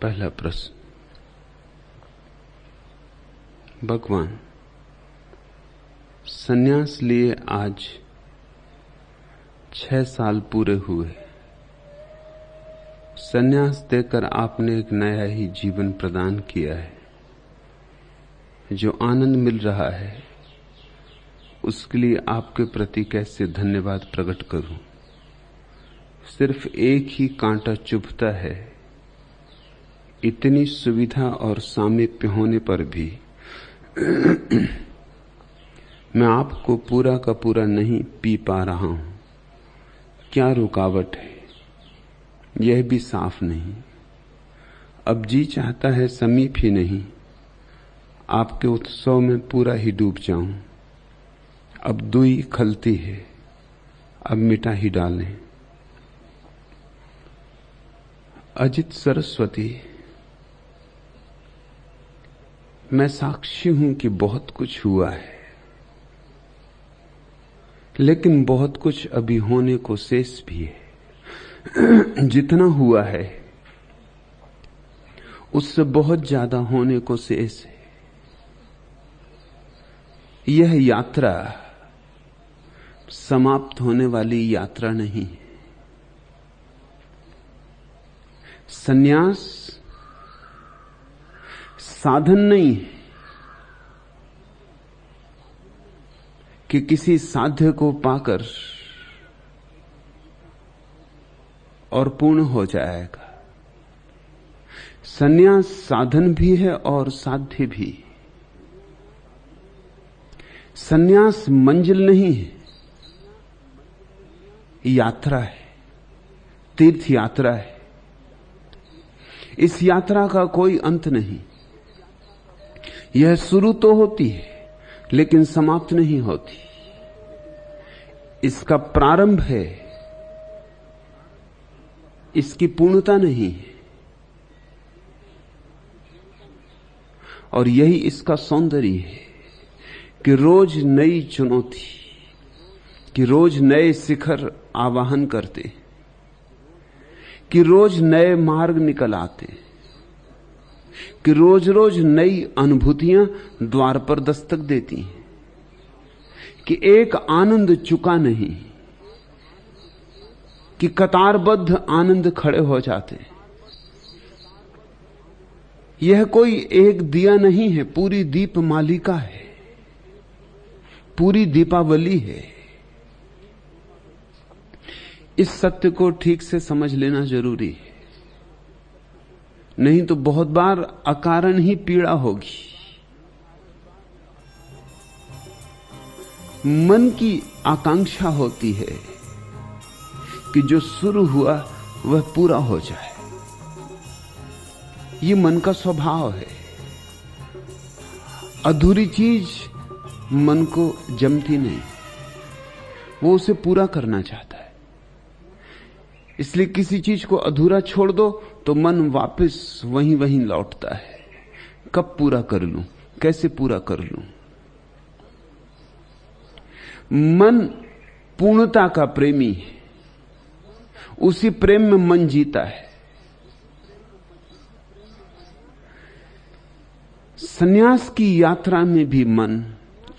पहला प्रश्न। भगवान, संन्यास लिए आज 6 साल पूरे हुए। संन्यास देकर आपने एक नया ही जीवन प्रदान किया है। जो आनंद मिल रहा है उसके लिए आपके प्रति कैसे धन्यवाद प्रकट करूं। सिर्फ एक ही कांटा चुभता है। इतनी सुविधा और सामीप्य होने पर भी मैं आपको पूरा का पूरा नहीं पी पा रहा हूं। क्या रुकावट है यह भी साफ नहीं। अब जी चाहता है समीप ही नहीं, आपके उत्सव में पूरा ही डूब जाऊं। अब दुई खलती है, अब मिटा ही डालें। अजित सरस्वती, मैं साक्षी हूं कि बहुत कुछ हुआ है, लेकिन बहुत कुछ अभी होने को शेष भी है। जितना हुआ है उससे बहुत ज्यादा होने को शेष है। यह यात्रा समाप्त होने वाली यात्रा नहीं है। संन्यास साधन नहीं है कि किसी साध्य को पाकर और पूर्ण हो जाएगा। संन्यास साधन भी है और साध्य भी। संन्यास मंजिल नहीं है, यात्रा है, तीर्थ यात्रा है। इस यात्रा का कोई अंत नहीं। यह शुरू तो होती है लेकिन समाप्त नहीं होती। इसका प्रारंभ है, इसकी पूर्णता नहीं है। और यही इसका सौंदर्य है कि रोज नई चुनौती, कि रोज नए शिखर आवाहन करते, कि रोज नए मार्ग निकल आते, कि रोज रोज नई अनुभूतियां द्वार पर दस्तक देती हैं, कि एक आनंद चुका नहीं, कि कतारबद्ध आनंद खड़े हो जाते। यह कोई एक दिया नहीं है, पूरी दीप मालिका है, पूरी दीपावली है। इस सत्य को ठीक से समझ लेना जरूरी है, नहीं तो बहुत बार अकारण ही पीड़ा होगी। मन की आकांक्षा होती है कि जो शुरू हुआ वह पूरा हो जाए। ये मन का स्वभाव है। अधूरी चीज मन को जमती नहीं, वो उसे पूरा करना चाहता है। इसलिए किसी चीज को अधूरा छोड़ दो तो मन वापस वहीं वहीं लौटता है। कब पूरा कर लूं, कैसे पूरा कर लूं। मन पूर्णता का प्रेमी है, उसी प्रेम में मन जीता है। संन्यास की यात्रा में भी मन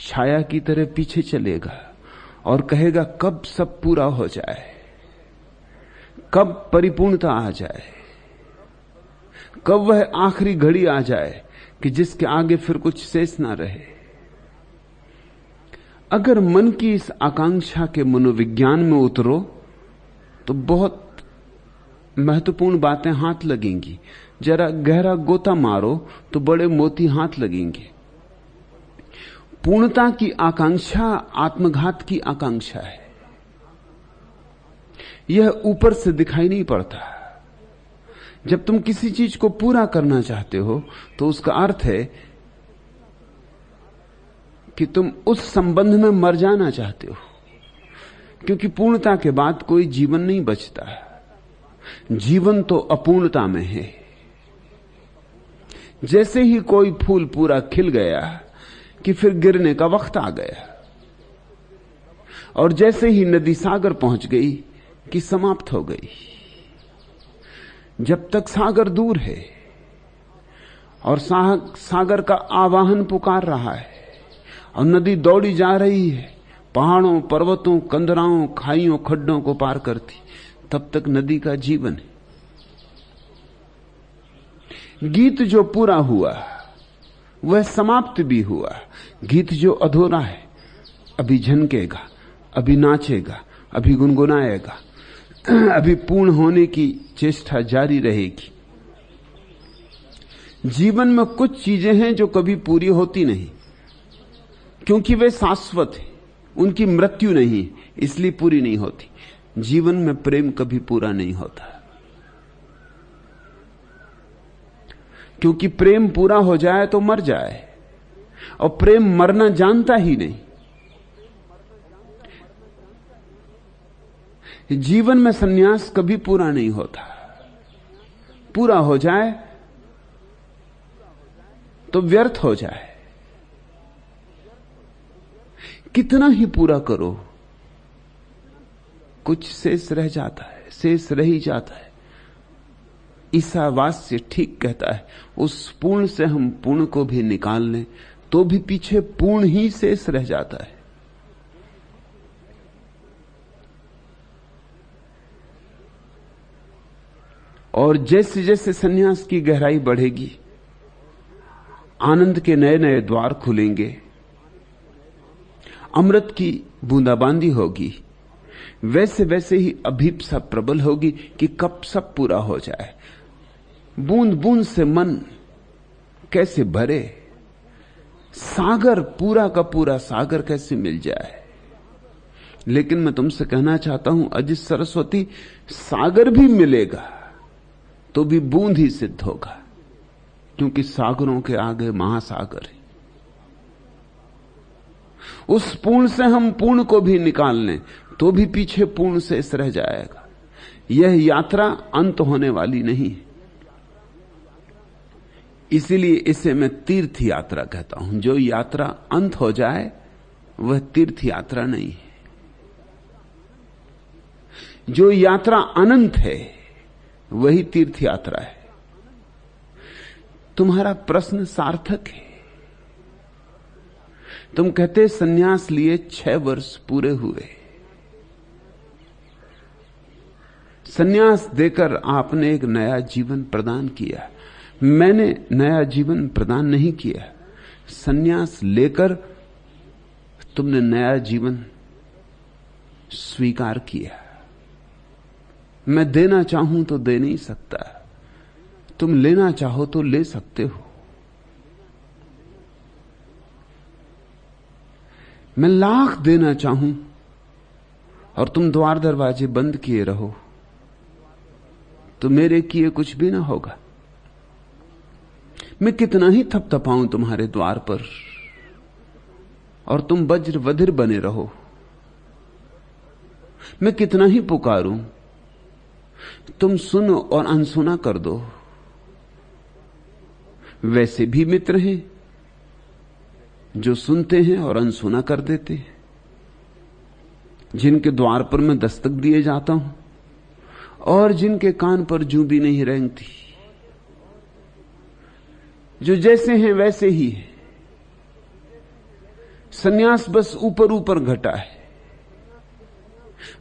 छाया की तरह पीछे चलेगा और कहेगा कब सब पूरा हो जाए, कब परिपूर्णता आ जाए, कब वह आखिरी घड़ी आ जाए कि जिसके आगे फिर कुछ शेष ना रहे। अगर मन की इस आकांक्षा के मनोविज्ञान में उतरो तो बहुत महत्वपूर्ण बातें हाथ लगेंगी। जरा गहरा गोता मारो तो बड़े मोती हाथ लगेंगे। पूर्णता की आकांक्षा आत्मघात की आकांक्षा है। यह ऊपर से दिखाई नहीं पड़ता। जब तुम किसी चीज को पूरा करना चाहते हो तो उसका अर्थ है कि तुम उस संबंध में मर जाना चाहते हो, क्योंकि पूर्णता के बाद कोई जीवन नहीं बचता। जीवन तो अपूर्णता में है। जैसे ही कोई फूल पूरा खिल गया कि फिर गिरने का वक्त आ गया, और जैसे ही नदी सागर पहुंच गई कि समाप्त हो गई। जब तक सागर दूर है और सागर का आवाहन पुकार रहा है, और नदी दौड़ी जा रही है पहाड़ों, पर्वतों, कंदराओं, खाइयों, खड्डों को पार करती। तब तक नदी का जीवन है। गीत जो पूरा हुआ वह समाप्त भी हुआ। गीत जो अधूरा है अभी झनकेगा, अभी नाचेगा, अभी गुनगुनाएगा, अभी पूर्ण होने की चेष्टा जारी रहेगी। जीवन में कुछ चीजें हैं जो कभी पूरी होती नहीं, क्योंकि वे शाश्वत हैं, उनकी मृत्यु नहीं, इसलिए पूरी नहीं होती। जीवन में प्रेम कभी पूरा नहीं होता, क्योंकि प्रेम पूरा हो जाए तो मर जाए, और प्रेम मरना जानता ही नहीं। जीवन में सन्यास कभी पूरा नहीं होता। पूरा हो जाए तो व्यर्थ हो जाए। कितना ही पूरा करो, कुछ शेष रह जाता है, शेष रह ही जाता है। ईसावास्य ठीक कहता है, उस पूर्ण से हम पूर्ण को भी निकाल लें तो भी पीछे पूर्ण ही शेष रह जाता है। और जैसे जैसे सन्यास की गहराई बढ़ेगी, आनंद के नए नए द्वार खुलेंगे, अमृत की बूंदाबांदी होगी, वैसे वैसे ही अभीप्सा प्रबल होगी कि कब सब पूरा हो जाए। बूंद बूंद से मन कैसे भरे, सागर पूरा का पूरा सागर कैसे मिल जाए। लेकिन मैं तुमसे कहना चाहता हूं अजित सरस्वती, सागर भी मिलेगा तो भी बूंद ही सिद्ध होगा, क्योंकि सागरों के आगे महासागर है। उस पूर्ण से हम पूर्ण को भी निकाल लें तो भी पीछे पूर्ण शेष रह जाएगा। यह यात्रा अंत होने वाली नहीं है, इसीलिए इसे मैं तीर्थ यात्रा कहता हूं। जो यात्रा अंत हो जाए वह तीर्थ यात्रा नहीं है। जो यात्रा अनंत है वही तीर्थ यात्रा है। तुम्हारा प्रश्न सार्थक है। तुम कहते सन्यास लिए 6 वर्ष पूरे हुए। सन्यास देकर आपने एक नया जीवन प्रदान किया। मैंने नया जीवन प्रदान नहीं किया। सन्यास लेकर तुमने नया जीवन स्वीकार किया। मैं देना चाहूं तो दे नहीं सकता, तुम लेना चाहो तो ले सकते हो। मैं लाख देना चाहूं और तुम द्वार दरवाजे बंद किए रहो तो मेरे किए कुछ भी ना होगा। मैं कितना ही थपथपाऊं तुम्हारे द्वार पर और तुम वज्र वधिर बने रहो। मैं कितना ही पुकारूं, तुम सुनो और अनसुना कर दो। वैसे भी मित्र हैं जो सुनते हैं और अनसुना कर देते हैं, जिनके द्वार पर मैं दस्तक दिए जाता हूं और जिनके कान पर जूं भी नहीं रेंगती, जो जैसे हैं वैसे ही है। सन्यास बस ऊपर ऊपर घटा है,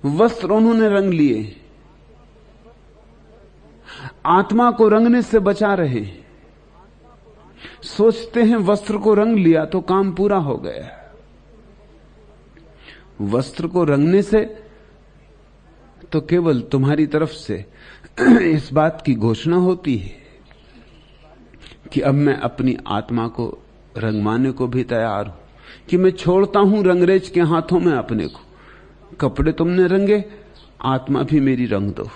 वस्त्र उन्होंने रंग लिए, आत्मा को रंगने से बचा रहे। सोचते हैं वस्त्र को रंग लिया तो काम पूरा हो गया। वस्त्र को रंगने से तो केवल तुम्हारी तरफ से इस बात की घोषणा होती है कि अब मैं अपनी आत्मा को रंगवाने को भी तैयार हूं, कि मैं छोड़ता हूं रंगरेज के हाथों में अपने को। कपड़े तुमने रंगे, आत्मा भी मेरी रंग दो।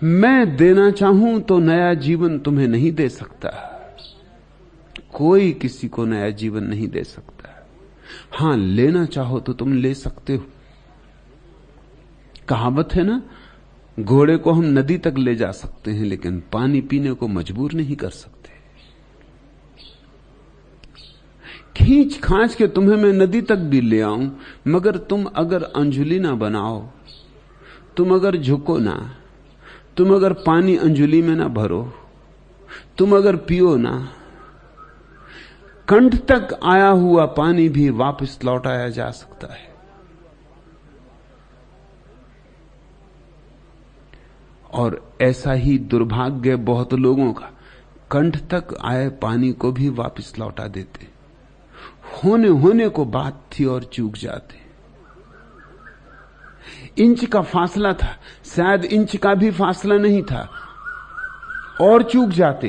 मैं देना चाहूं तो नया जीवन तुम्हें नहीं दे सकता। कोई किसी को नया जीवन नहीं दे सकता। हां, लेना चाहो तो तुम ले सकते हो। कहावत है ना, घोड़े को हम नदी तक ले जा सकते हैं लेकिन पानी पीने को मजबूर नहीं कर सकते। खींच खांच के तुम्हें मैं नदी तक भी ले आऊं, मगर तुम अगर अंजुली ना बनाओ, तुम अगर झुको ना, तुम अगर पानी अंजुली में ना भरो, तुम अगर पियो ना, कंठ तक आया हुआ पानी भी वापस लौटाया जा सकता है। और ऐसा ही दुर्भाग्य बहुत लोगों का, कंठ तक आए पानी को भी वापस लौटा देते। होने होने को बात थी और चूक जाते। इंच का फासला था, शायद इंच का भी फासला नहीं था, और चूक जाते।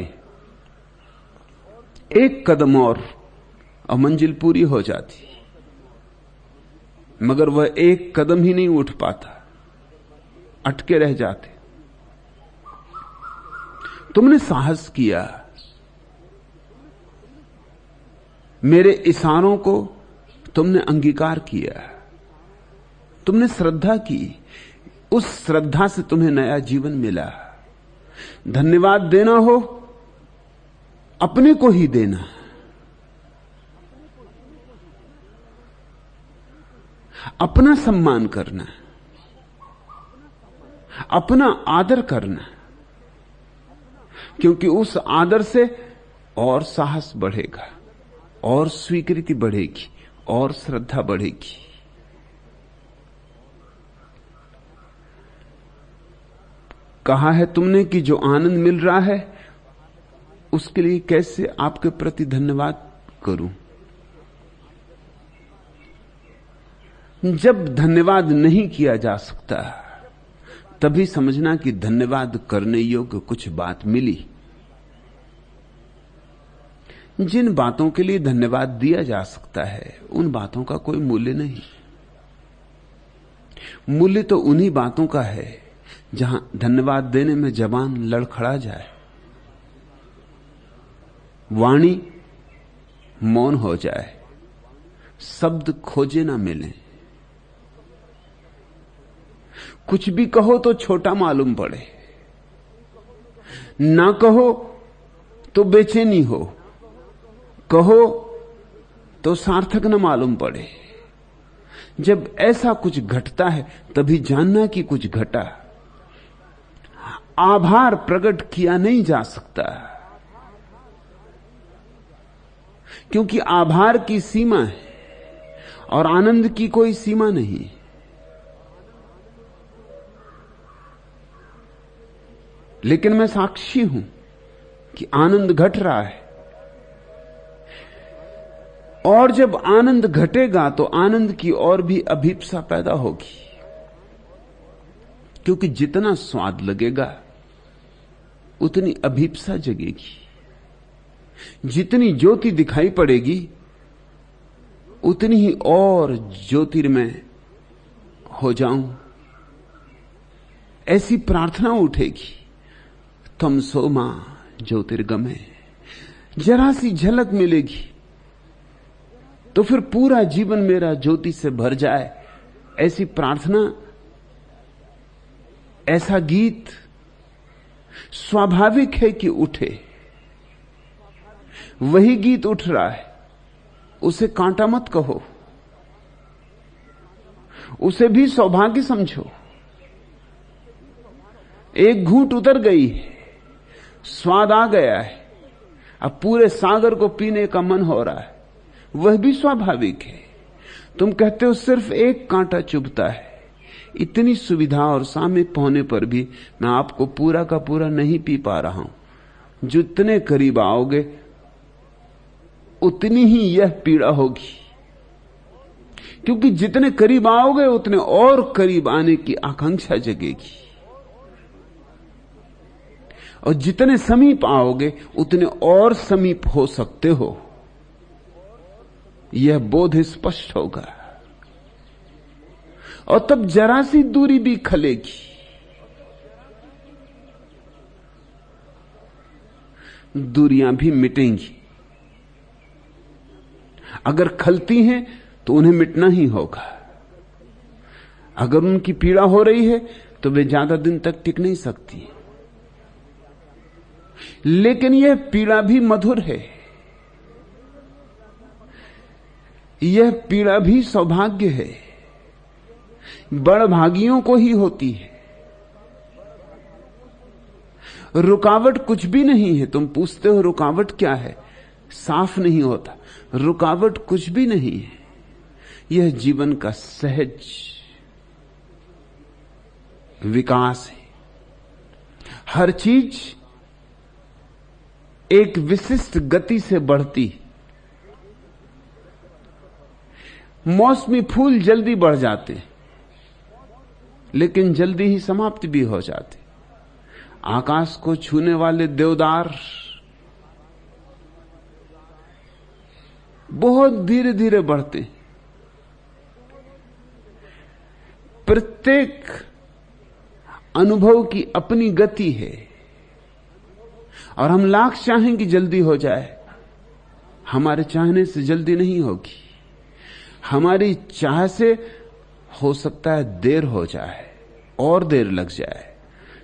एक कदम और मंजिल पूरी हो जाती, मगर वह एक कदम ही नहीं उठ पाता, अटके रह जाते। तुमने साहस किया, मेरे इशारों को तुमने अंगीकार किया, तुमने श्रद्धा की, उस श्रद्धा से तुम्हें नया जीवन मिला। धन्यवाद देना हो, अपने को ही देना। अपना सम्मान करना, अपना आदर करना, क्योंकि उस आदर से और साहस बढ़ेगा, और स्वीकृति बढ़ेगी, और श्रद्धा बढ़ेगी। कहा है तुमने कि जो आनंद मिल रहा है उसके लिए कैसे आपके प्रति धन्यवाद करूं। जब धन्यवाद नहीं किया जा सकता तभी समझना कि धन्यवाद करने योग्य कुछ बात मिली। जिन बातों के लिए धन्यवाद दिया जा सकता है उन बातों का कोई मूल्य नहीं। मूल्य तो उन्हीं बातों का है जहां धन्यवाद देने में जबान लड़खड़ा जाए, वाणी मौन हो जाए, शब्द खोजे ना मिले, कुछ भी कहो तो छोटा मालूम पड़े, ना कहो तो बेचैनी हो, कहो तो सार्थक न मालूम पड़े। जब ऐसा कुछ घटता है तभी जानना कि कुछ घटा। आभार प्रकट किया नहीं जा सकता, क्योंकि आभार की सीमा है और आनंद की कोई सीमा नहीं। लेकिन मैं साक्षी हूं कि आनंद घट रहा है, और जब आनंद घटेगा तो आनंद की और भी अभीप्सा पैदा होगी, क्योंकि जितना स्वाद लगेगा उतनी अभीप्सा जगेगी, जितनी ज्योति दिखाई पड़ेगी उतनी ही और ज्योतिर्मय हो जाऊं, ऐसी प्रार्थना उठेगी। तमसो मां ज्योतिर्गमय, जरा सी झलक मिलेगी तो फिर पूरा जीवन मेरा ज्योति से भर जाए, ऐसी प्रार्थना, ऐसा गीत स्वाभाविक है कि उठे। वही गीत उठ रहा है, उसे कांटा मत कहो, उसे भी सौभाग्य समझो। एक घूंट उतर गई है, स्वाद आ गया है, अब पूरे सागर को पीने का मन हो रहा है, वह भी स्वाभाविक है। तुम कहते हो सिर्फ एक कांटा चुभता है। इतनी सुविधा और सामीप्य होने पर भी मैं आपको पूरा का पूरा नहीं पी पा रहा हूं। जितने करीब आओगे उतनी ही यह पीड़ा होगी, क्योंकि जितने करीब आओगे उतने और करीब आने की आकांक्षा जगेगी, और जितने समीप आओगे उतने और समीप हो सकते हो, यह बोध स्पष्ट होगा। और तब जरा सी दूरी भी खलेगी, दूरियां भी मिटेंगी। अगर खलती हैं तो उन्हें मिटना ही होगा। अगर उनकी पीड़ा हो रही है तो वे ज्यादा दिन तक टिक नहीं सकती। लेकिन यह पीड़ा भी मधुर है, यह पीड़ा भी सौभाग्य है, बड़भागियों को ही होती है। रुकावट कुछ भी नहीं है। तुम पूछते हो रुकावट क्या है, साफ नहीं होता। रुकावट कुछ भी नहीं है। यह जीवन का सहज विकास है। हर चीज एक विशिष्ट गति से बढ़ती। मौसमी फूल जल्दी बढ़ जाते, लेकिन जल्दी ही समाप्त भी हो जाते। आकाश को छूने वाले देवदार बहुत धीरे धीरे बढ़ते। प्रत्येक अनुभव की अपनी गति है, और हम लाख चाहें कि जल्दी हो जाए, हमारे चाहने से जल्दी नहीं होगी। हमारी चाह से हो सकता है देर हो जाए और देर लग जाए,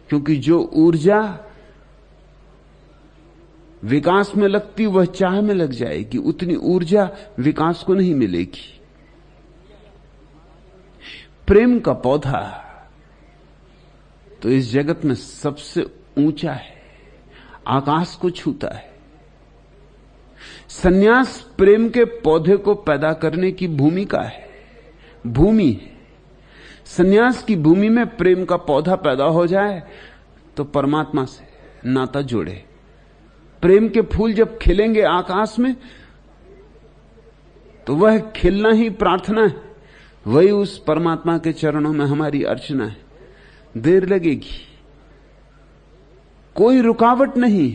क्योंकि जो ऊर्जा विकास में लगती वह चाह में लग जाएगी। उतनी ऊर्जा विकास को नहीं मिलेगी। प्रेम का पौधा तो इस जगत में सबसे ऊंचा है, आकाश को छूता है। सन्यास प्रेम के पौधे को पैदा करने की भूमिका है, भूमि है। सन्यास की भूमि में प्रेम का पौधा पैदा हो जाए तो परमात्मा से नाता जोड़े। प्रेम के फूल जब खिलेंगे आकाश में, तो वह खिलना ही प्रार्थना है, वही उस परमात्मा के चरणों में हमारी अर्चना है। देर लगेगी, कोई रुकावट नहीं।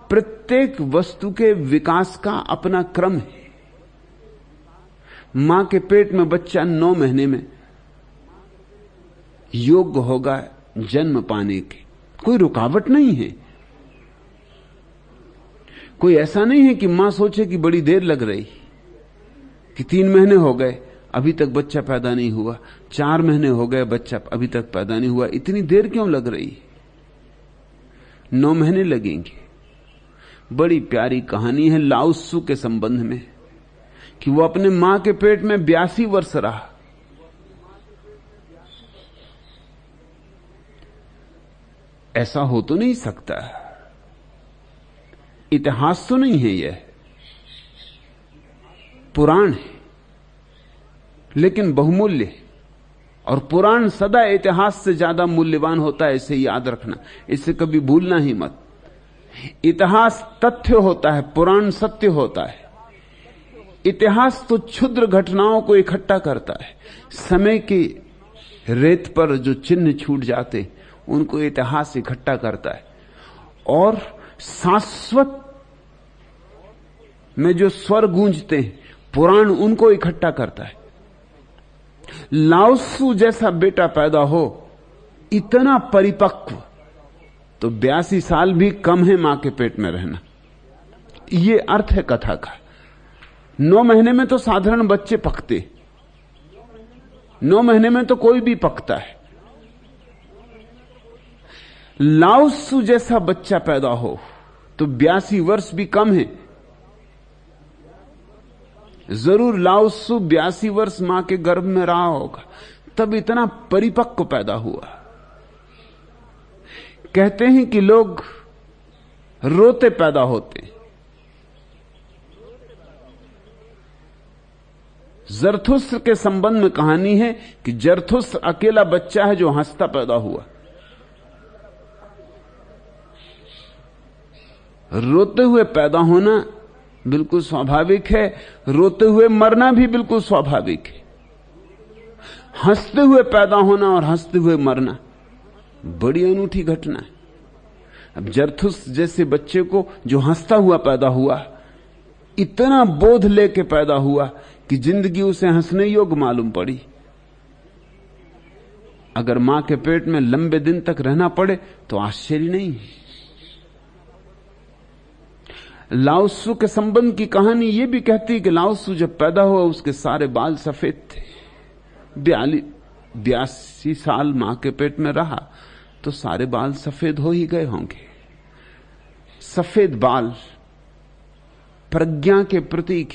प्रत्येक वस्तु के विकास का अपना क्रम है। मां के पेट में बच्चा 9 महीने में योग्य होगा जन्म पाने के, कोई रुकावट नहीं है। कोई ऐसा नहीं है कि मां सोचे कि बड़ी देर लग रही, कि 3 महीने हो गए अभी तक बच्चा पैदा नहीं हुआ, 4 महीने हो गए बच्चा अभी तक पैदा नहीं हुआ, इतनी देर क्यों लग रही? 9 महीने लगेंगे। बड़ी प्यारी कहानी है लाओ त्सु के संबंध में, कि वो अपने मां के पेट में 82 वर्ष रहा। ऐसा हो तो नहीं सकता, इतिहास तो नहीं है, यह पुराण है, लेकिन बहुमूल्य है। और पुराण सदा इतिहास से ज्यादा मूल्यवान होता है, इसे याद रखना, इसे कभी भूलना ही मत। इतिहास तथ्य होता है, पुराण सत्य होता है। इतिहास तो क्षुद्र घटनाओं को इकट्ठा करता है। समय की रेत पर जो चिन्ह छूट जाते उनको इतिहास इकट्ठा करता है, और शाश्वत में जो स्वर गूंजते हैं पुराण उनको इकट्ठा करता है। लाओ त्सु जैसा बेटा पैदा हो, इतना परिपक्व, तो 82 साल भी कम है मां के पेट में रहना। ये अर्थ है कथा का। 9 महीने में तो साधारण बच्चे पकते, 9 महीने में तो कोई भी पकता है। लाओ त्सु जैसा बच्चा पैदा हो तो 82 वर्ष भी कम है। जरूर लाओ त्सु 82 वर्ष मां के गर्भ में रहा होगा, तब इतना परिपक्व पैदा हुआ। कहते हैं कि लोग रोते पैदा होते। जरथुस्त्र के संबंध में कहानी है कि जरथुस्त्र अकेला बच्चा है जो हंसता पैदा हुआ। रोते हुए पैदा होना बिल्कुल स्वाभाविक है, रोते हुए मरना भी बिल्कुल स्वाभाविक है। हंसते हुए पैदा होना और हंसते हुए मरना बड़ी अनूठी घटना है। अब जरथुस जैसे बच्चे को जो हंसता हुआ पैदा हुआ, इतना बोध लेके पैदा हुआ कि जिंदगी उसे हंसने योग्य मालूम पड़ी। अगर मां के पेट में लंबे दिन तक रहना पड़े तो आश्चर्य नहीं है। लाओ त्सु के संबंध की कहानी यह भी कहती है कि लाओ त्सु जब पैदा हुआ उसके सारे बाल सफेद थे। 82 साल मां के पेट में रहा तो सारे बाल सफेद हो ही गए होंगे। सफेद बाल प्रज्ञा के प्रतीक,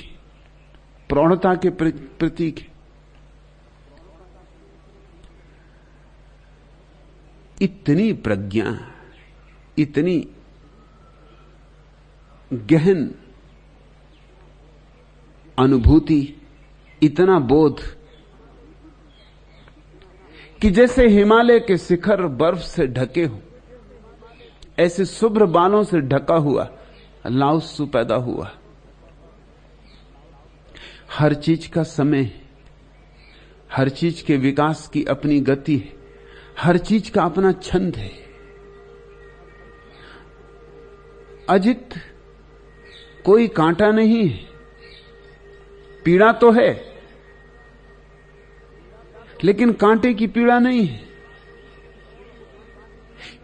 प्रौढ़ता के प्रतीक। इतनी प्रज्ञा, इतनी गहन अनुभूति, इतना बोध कि जैसे हिमालय के शिखर बर्फ से ढके हो, ऐसे शुभ्र बालों से ढका हुआ लाओत्सु पैदा हुआ। हर चीज का समय, हर चीज के विकास की अपनी गति है, हर चीज का अपना छंद है। अजित कोई कांटा नहीं है, पीड़ा तो है लेकिन कांटे की पीड़ा नहीं है।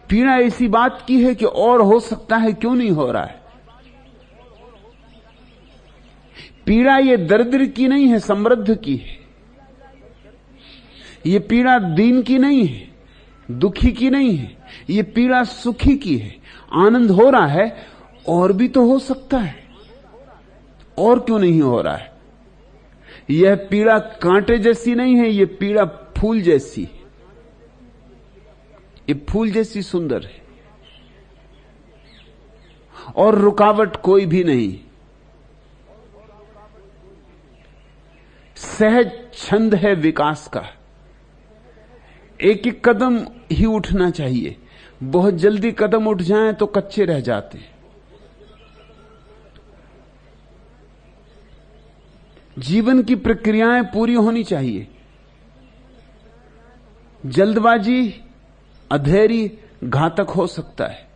पीड़ा इसी बात की है कि और हो सकता है, क्यों नहीं हो रहा है। पीड़ा ये दरिद्र की नहीं है, समृद्ध की है। ये पीड़ा दीन की नहीं है, दुखी की नहीं है। ये पीड़ा सुखी की है। आनंद हो रहा है, और भी तो हो सकता है, और क्यों नहीं हो रहा है। यह पीड़ा कांटे जैसी नहीं है, यह पीड़ा फूल जैसी है। ये फूल जैसी सुंदर है, और रुकावट कोई भी नहीं। सहज छंद है विकास का। एक एक कदम ही उठना चाहिए। बहुत जल्दी कदम उठ जाएं तो कच्चे रह जाते हैं। जीवन की प्रक्रियाएं पूरी होनी चाहिए। जल्दबाजी, अधैर्य घातक हो सकता है।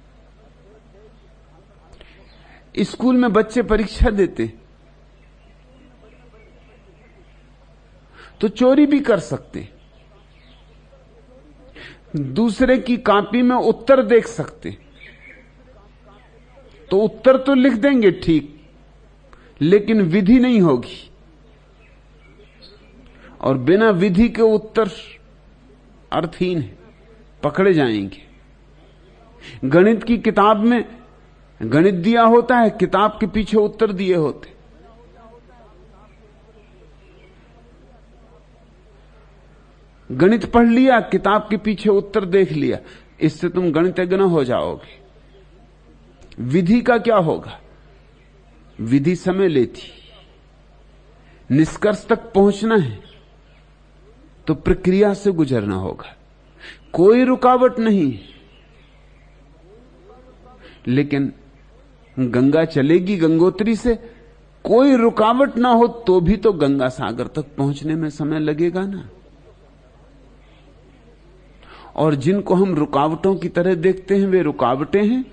स्कूल में बच्चे परीक्षा देते तो चोरी भी कर सकते, दूसरे की कॉपी में उत्तर देख सकते, तो उत्तर तो लिख देंगे ठीक, लेकिन विधि नहीं होगी। और बिना विधि के उत्तर अर्थहीन है, पकड़े जाएंगे। गणित की किताब में गणित दिया होता है, किताब के पीछे उत्तर दिए होते। गणित पढ़ लिया, किताब के पीछे उत्तर देख लिया, इससे तुम गणितज्ञ न हो जाओगे। विधि का क्या होगा? विधि समय लेती। निष्कर्ष तक पहुंचना है तो प्रक्रिया से गुजरना होगा। कोई रुकावट नहीं, लेकिन गंगा चलेगी गंगोत्री से। कोई रुकावट ना हो तो भी तो गंगा सागर तक पहुंचने में समय लगेगा ना। और जिनको हम रुकावटों की तरह देखते हैं, वे रुकावटें हैं?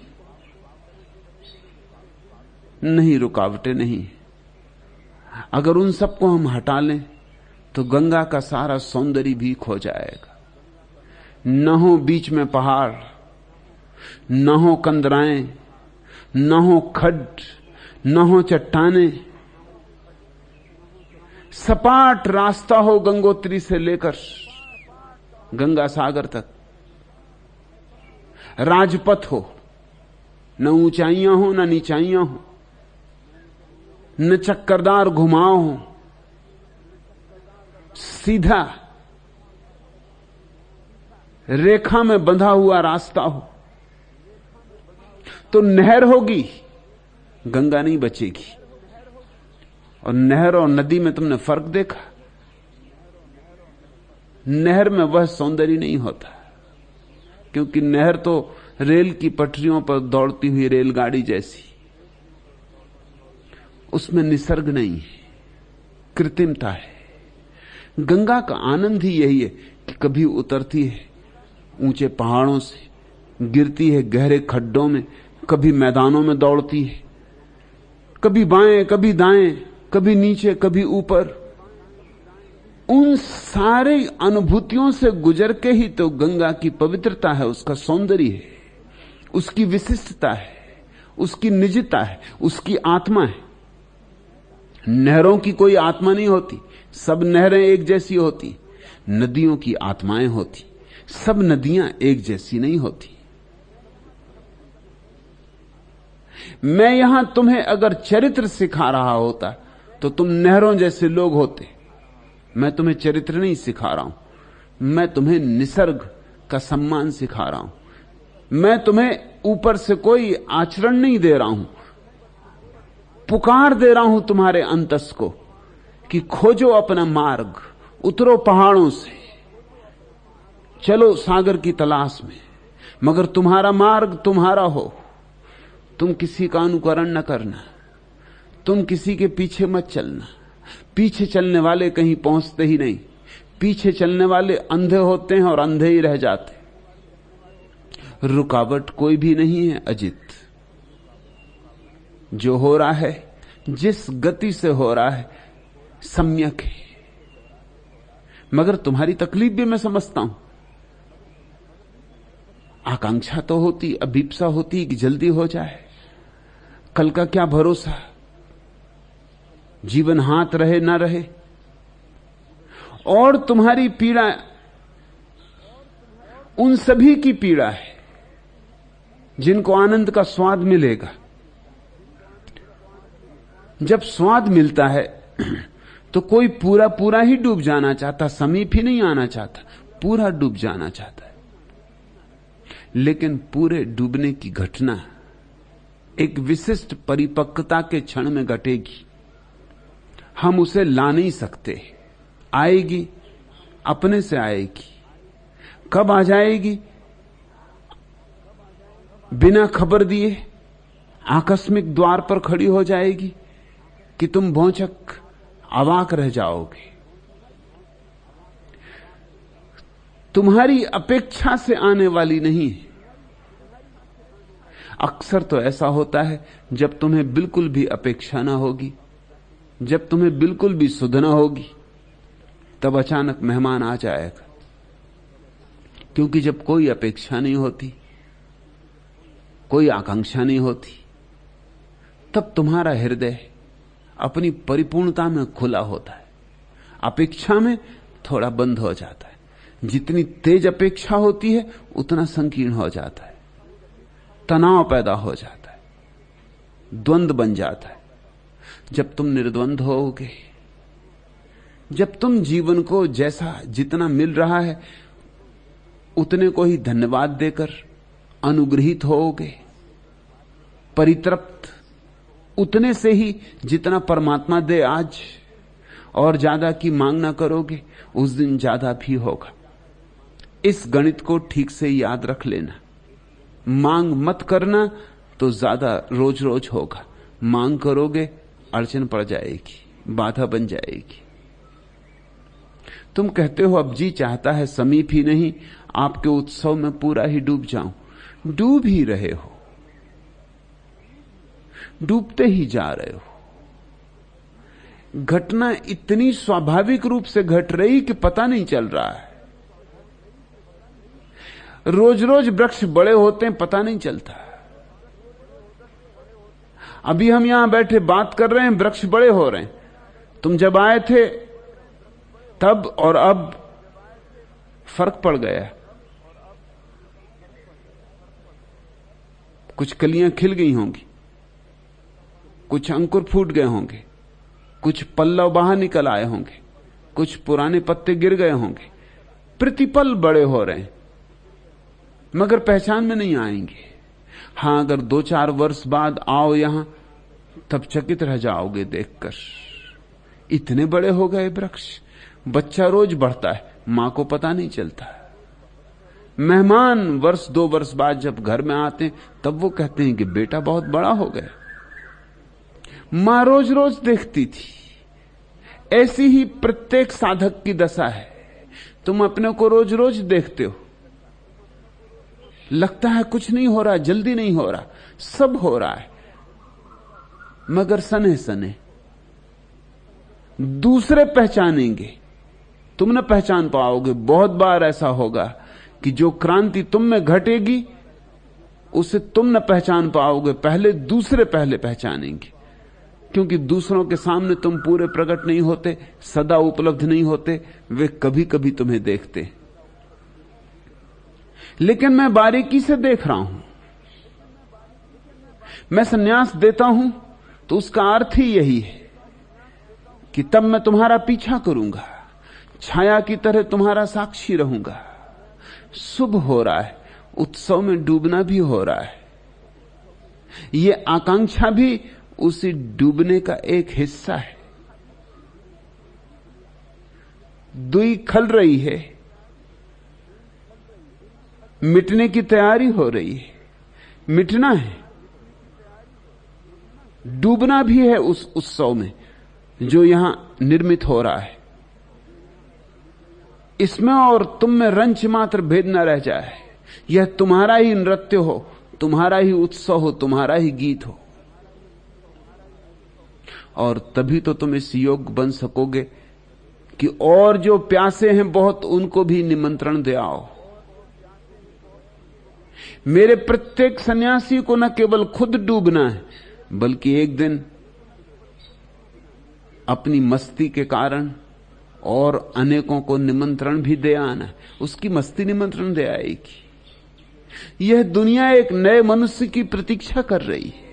नहीं, रुकावटें नहीं। अगर उन सबको हम हटा लें तो गंगा का सारा सौंदर्य भी खो जाएगा। न हो बीच में पहाड़, न हो कंदराएं, न हो खड्ड, न हो चट्टाने। सपाट रास्ता हो गंगोत्री से लेकर गंगा सागर तक। राजपथ हो, न ऊंचाइयां हो न नीचाइयां हो, न चक्करदार घुमाव हो, सीधा रेखा में बंधा हुआ रास्ता हो। तो नहर होगी, गंगा नहीं बचेगी। और नहर और नदी में तुमने फर्क देखा? नहर में वह सौंदर्य नहीं होता, क्योंकि नहर तो रेल की पटरियों पर दौड़ती हुई रेलगाड़ी जैसी, उसमें निसर्ग नहीं है, कृत्रिमता है। गंगा का आनंद ही यही है कि कभी उतरती है ऊंचे पहाड़ों से, गिरती है गहरे खड्डों में, कभी मैदानों में दौड़ती है, कभी बाएं कभी दाएं, कभी नीचे कभी ऊपर। उन सारे अनुभूतियों से गुजर के ही तो गंगा की पवित्रता है, उसका सौंदर्य है, उसकी विशिष्टता है, उसकी निजता है, उसकी आत्मा है। नहरों की कोई आत्मा नहीं होती, सब नहरें एक जैसी होती। नदियों की आत्माएं होती, सब नदियां एक जैसी नहीं होती। मैं यहां तुम्हें अगर चरित्र सिखा रहा होता तो तुम नहरों जैसे लोग होते। मैं तुम्हें चरित्र नहीं सिखा रहा हूं, मैं तुम्हें निसर्ग, का सम्मान सिखा रहा हूं। मैं तुम्हें ऊपर से कोई आचरण नहीं दे रहा हूं, पुकार दे रहा हूं तुम्हारे अंतस को कि खोजो अपना मार्ग, उतरो पहाड़ों से, चलो सागर की तलाश में, मगर तुम्हारा मार्ग तुम्हारा हो। तुम किसी का अनुकरण न करना, तुम किसी के पीछे मत चलना। पीछे चलने वाले कहीं पहुंचते ही नहीं, पीछे चलने वाले अंधे होते हैं और अंधे ही रह जाते। रुकावट कोई भी नहीं है अजित। जो हो रहा है, जिस गति से हो रहा है, सम्यक है। मगर तुम्हारी तकलीफ भी मैं समझता हूं। आकांक्षा तो होती, अभीप्सा होती कि जल्दी हो जाए। कल का क्या भरोसा, जीवन हाथ रहे ना रहे। और तुम्हारी पीड़ा उन सभी की पीड़ा है जिनको आनंद का स्वाद मिलेगा। जब स्वाद मिलता है तो कोई पूरा पूरा ही डूब जाना चाहता, समीप ही नहीं आना चाहता, पूरा डूब जाना चाहता है। लेकिन पूरे डूबने की घटना एक विशिष्ट परिपक्वता के क्षण में घटेगी। हम उसे ला नहीं सकते, आएगी, अपने से आएगी। कब आ जाएगी? बिना खबर दिए आकस्मिक द्वार पर खड़ी हो जाएगी कि तुम भौंचक अवाक रह जाओगे। तुम्हारी अपेक्षा से आने वाली नहीं है। अक्सर तो ऐसा होता है जब तुम्हें बिल्कुल भी अपेक्षा ना होगी, जब तुम्हें बिल्कुल भी सुध ना होगी, तब अचानक मेहमान आ जाएगा। क्योंकि जब कोई अपेक्षा नहीं होती, कोई आकांक्षा नहीं होती, तब तुम्हारा हृदय अपनी परिपूर्णता में खुला होता है। अपेक्षा में थोड़ा बंद हो जाता है। जितनी तेज अपेक्षा होती है उतना संकीर्ण हो जाता है, तनाव पैदा हो जाता है, द्वंद्व बन जाता है। जब तुम निर्द्वंद होगे, जब तुम जीवन को जैसा जितना मिल रहा है उतने को ही धन्यवाद देकर अनुग्रहित होगे, परितृप्त उतने से ही जितना परमात्मा दे आज, और ज्यादा की मांग ना करोगे, उस दिन ज्यादा भी होगा। इस गणित को ठीक से याद रख लेना। मांग मत करना तो ज्यादा रोज रोज होगा, मांग करोगे अड़चन पड़ जाएगी, बाधा बन जाएगी। तुम कहते हो अब जी चाहता है समीप ही नहीं, आपके उत्सव में पूरा ही डूब जाऊं। डूब ही रहे हो, डूबते ही जा रहे हो। घटना इतनी स्वाभाविक रूप से घट रही कि पता नहीं चल रहा है। रोज रोज वृक्ष बड़े होते हैं, पता नहीं चलता। अभी हम यहां बैठे बात कर रहे हैं, वृक्ष बड़े हो रहे हैं। तुम जब आए थे तब और अब फर्क पड़ गया। कुछ कलियां खिल गई होंगी, कुछ अंकुर फूट गए होंगे, कुछ पल्लव बाहर निकल आए होंगे, कुछ पुराने पत्ते गिर गए होंगे। प्रतिपल बड़े हो रहे हैं, मगर पहचान में नहीं आएंगे। हां, अगर 2-4 वर्ष बाद आओ यहां, तब चकित रह जाओगे देखकर, इतने बड़े हो गए वृक्ष। बच्चा रोज बढ़ता है, मां को पता नहीं चलता। मेहमान वर्ष 2 वर्ष बाद जब घर में आते हैं, तब वो कहते हैं कि बेटा बहुत बड़ा हो गया। मां रोज रोज देखती थी। ऐसी ही प्रत्येक साधक की दशा है। तुम अपने को रोज रोज देखते हो, लगता है कुछ नहीं हो रहा, जल्दी नहीं हो रहा, सब हो रहा है, मगर सने सने दूसरे पहचानेंगे, तुम न पहचान पाओगे। बहुत बार ऐसा होगा कि जो क्रांति तुम में घटेगी उसे तुम न पहचान पाओगे, पहले दूसरे पहले पहचानेंगे। क्योंकि दूसरों के सामने तुम पूरे प्रकट नहीं होते, सदा उपलब्ध नहीं होते, वे कभी कभी तुम्हें देखते। लेकिन मैं बारीकी से देख रहा हूं। मैं संन्यास देता हूं तो उसका अर्थ ही यही है कि तब मैं तुम्हारा पीछा करूंगा, छाया की तरह तुम्हारा साक्षी रहूंगा, शुभ हो रहा है, उत्सव में डूबना भी हो रहा है। ये आकांक्षा भी उसी डूबने का एक हिस्सा है। दुई खल रही है, मिटने की तैयारी हो रही है, मिटना है, डूबना भी है उस उत्सव में जो यहां निर्मित हो रहा है। इसमें और तुम में रंच मात्र भेद न रह जाए। यह तुम्हारा ही नृत्य हो, तुम्हारा ही उत्सव हो, तुम्हारा ही गीत हो, और तभी तो तुम इस योग बन सकोगे कि और जो प्यासे हैं बहुत, उनको भी निमंत्रण दे आओ। मेरे प्रत्येक सन्यासी को न केवल खुद डूबना है, बल्कि एक दिन अपनी मस्ती के कारण और अनेकों को निमंत्रण भी दे आना है। उसकी मस्ती निमंत्रण दे आएगी। यह दुनिया एक नए मनुष्य की प्रतीक्षा कर रही है।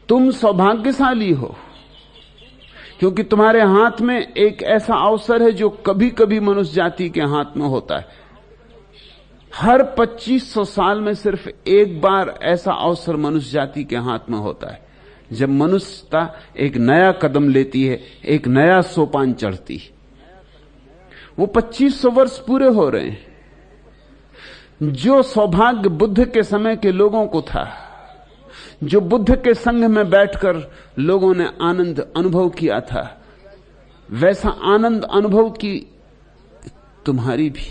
तुम सौभाग्यशाली हो क्योंकि तुम्हारे हाथ में एक ऐसा अवसर है जो कभी कभी मनुष्य जाति के हाथ में होता है। हर 2500 साल में सिर्फ एक बार ऐसा अवसर मनुष्य जाति के हाथ में होता है, जब मनुष्यता एक नया कदम लेती है, एक नया सोपान चढ़ती है। वो 2500 वर्ष पूरे हो रहे हैं। जो सौभाग्य बुद्ध के समय के लोगों को था, जो बुद्ध के संग में बैठकर लोगों ने आनंद अनुभव किया था, वैसा आनंद अनुभव की तुम्हारी भी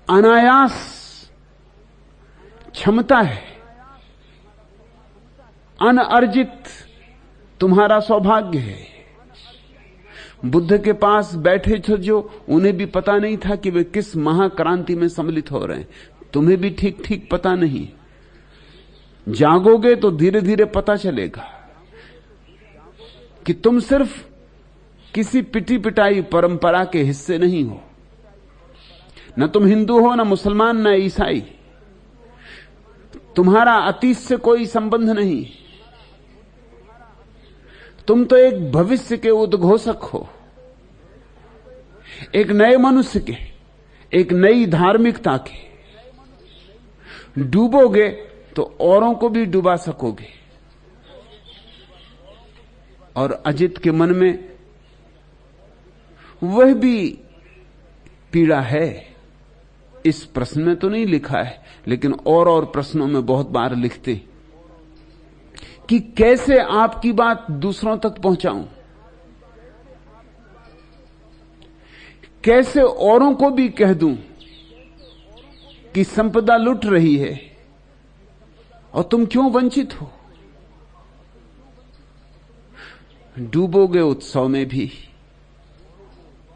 अनायास क्षमता है। अनअर्जित तुम्हारा सौभाग्य है। बुद्ध के पास बैठे थे जो, उन्हें भी पता नहीं था कि वे किस महाक्रांति में सम्मिलित हो रहे हैं। तुम्हें भी ठीक ठीक पता नहीं। जागोगे तो धीरे धीरे पता चलेगा कि तुम सिर्फ किसी पिटी पिटाई परंपरा के हिस्से नहीं हो। न तुम हिंदू हो, न मुसलमान, न ईसाई। तुम्हारा अतीत से कोई संबंध नहीं। तुम तो एक भविष्य के उद्घोषक हो, एक नए मनुष्य के, एक नई धार्मिकता के। डूबोगे तो औरों को भी डुबा सकोगे। और अजित के मन में वह भी पीड़ा है। इस प्रश्न में तो नहीं लिखा है, लेकिन और प्रश्नों में बहुत बार लिखते कि कैसे आपकी बात दूसरों तक पहुंचाऊं, कैसे औरों को भी कह दूं कि संपदा लुट रही है और तुम क्यों वंचित हो। डूबोगे उत्सव में भी,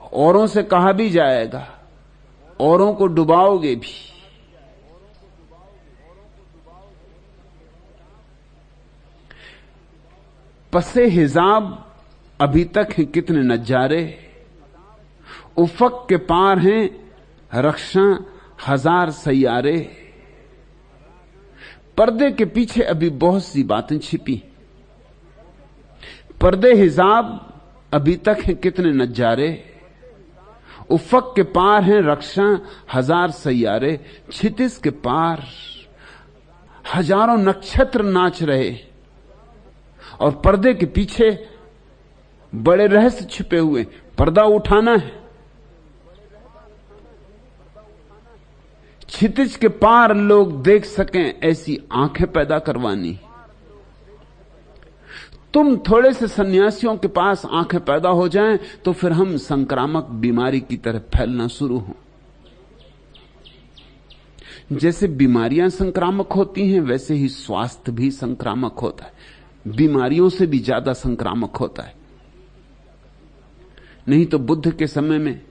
औरों से कहा भी जाएगा, औरों को डुबाओगे भी। पसे हिजाब अभी तक हैं कितने नजारे, उफक के पार हैं रक्षा हजार सैयारे। पर्दे के पीछे अभी बहुत सी बातें छिपी। पर्दे हिजाब अभी तक हैं कितने नजारे, उफक के पार हैं रक्षा हजार सैयारे। क्षितिज के पार हजारों नक्षत्र नाच रहे और पर्दे के पीछे बड़े रहस्य छिपे हुए। पर्दा उठाना है। क्षितिज के पार लोग देख सकें, ऐसी आंखें पैदा करवानी। तुम थोड़े से सन्यासियों के पास आंखें पैदा हो जाएं तो फिर हम संक्रामक बीमारी की तरह फैलना शुरू हो। जैसे बीमारियां संक्रामक होती हैं, वैसे ही स्वास्थ्य भी संक्रामक होता है। बीमारियों से भी ज्यादा संक्रामक होता है। नहीं तो बुद्ध के समय में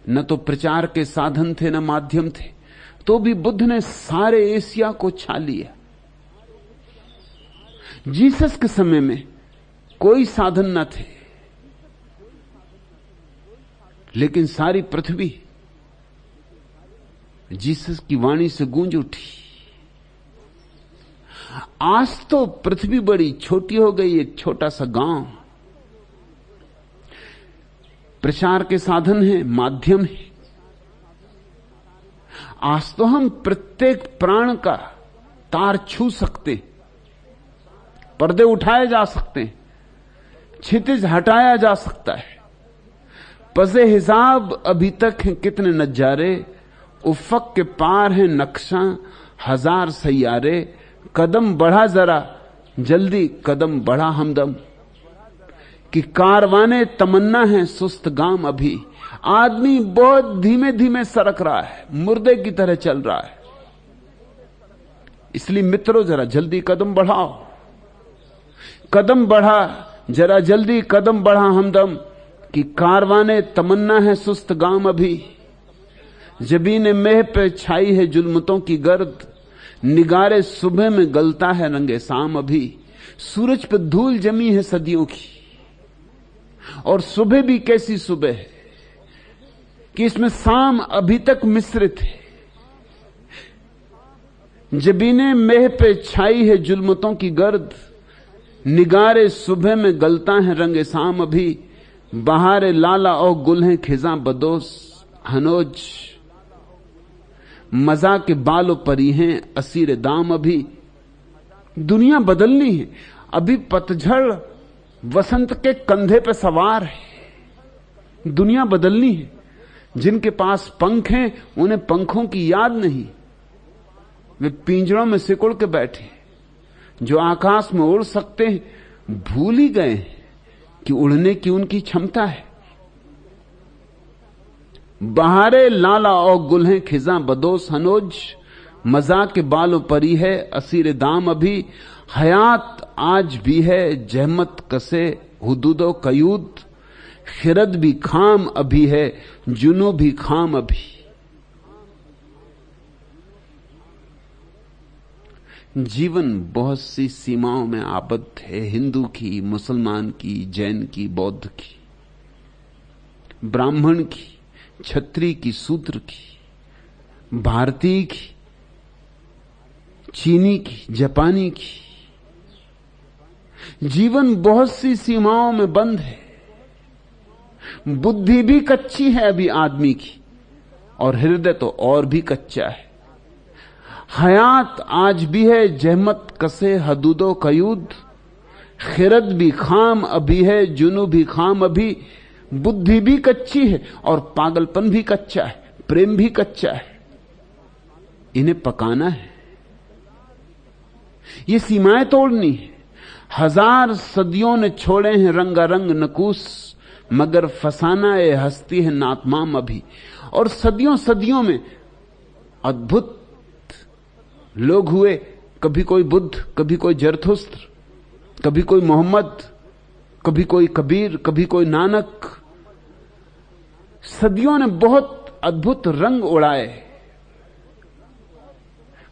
न तो प्रचार के साधन थे, न माध्यम थे, तो भी बुद्ध ने सारे एशिया को छा लिया। जीसस के समय में कोई साधन न थे, लेकिन सारी पृथ्वी जीसस की वाणी से गूंज उठी। आज तो पृथ्वी बड़ी छोटी हो गई, एक छोटा सा गांव। प्रचार के साधन हैं, माध्यम है। आज तो हम प्रत्येक प्राण का तार छू सकते, पर्दे उठाए जा सकते हैं, क्षितिज हटाया जा सकता है। पसे हिसाब अभी तक हैं कितने नजारे, उफ़क़ के पार हैं नक्शा हजार सैयारे। कदम बढ़ा जरा जल्दी, कदम बढ़ा हमदम, कि कारवाने तमन्ना है सुस्त गाम अभी। आदमी बहुत धीमे धीमे सरक रहा है, मुर्दे की तरह चल रहा है। इसलिए मित्रों, जरा जल्दी कदम बढ़ाओ, कदम बढ़ा जरा जल्दी, कदम बढ़ा हमदम, कि कारवाने तमन्ना है सुस्त गाम अभी। जबीने मेह पे छाई है जुल्मतों की गर्द, निगारे सुबह में गलता है रंगे शाम अभी। सूरज पे धूल जमी है सदियों की, और सुबह भी कैसी सुबह है कि इसमें शाम अभी तक मिश्रित है। जबीने मेह पे छाई है जुल्मतों की गर्द, निगारे सुबह में गलता है रंगे शाम अभी। बहारे लाला और गुल हैं खिजां बदोस हनोज, मजा के बालों परी हैं असीर दाम अभी। दुनिया बदलनी है, अभी पतझड़ वसंत के कंधे पे सवार है। दुनिया बदलनी है। जिनके पास पंख हैं उन्हें पंखों की याद नहीं, वे पिंजरों में सिकुड़ के बैठे। जो आकाश में उड़ सकते हैं भूल ही गए कि उड़ने की उनकी क्षमता है। बहारे लाला और गुल हैं खिजां बदोस हनोज, मजा के बालों परी है असीर दाम अभी। हयात आज भी है जहमत कसे हुदूदो कयूद, खिरद भी खाम अभी है जुनू भी खाम अभी। जीवन बहुत सी सीमाओं में आबद्ध है, हिंदू की, मुसलमान की, जैन की, बौद्ध की, ब्राह्मण की, क्षत्रिय की, शूद्र की, भारतीय की, चीनी की, जापानी की। जीवन बहुत सी सीमाओं में बंद है। बुद्धि भी कच्ची है अभी आदमी की, और हृदय तो और भी कच्चा है। हयात आज भी है जहमत कसे हदूदो कयूद, खिरद भी खाम अभी है जुनू भी खाम अभी। बुद्धि भी कच्ची है और पागलपन भी कच्चा है, प्रेम भी कच्चा है। इन्हें पकाना है, ये सीमाएं तोड़नी है। हजार सदियों ने छोड़े हैं रंगारंग नकूस, मगर फसाना ए हस्ती है नातमाम अभी। और सदियों सदियों में अद्भुत लोग हुए, कभी कोई बुद्ध, कभी कोई जरथुस्त्र, कभी कोई मोहम्मद, कभी कोई कबीर, कभी कोई नानक। सदियों ने बहुत अद्भुत रंग उड़ाए,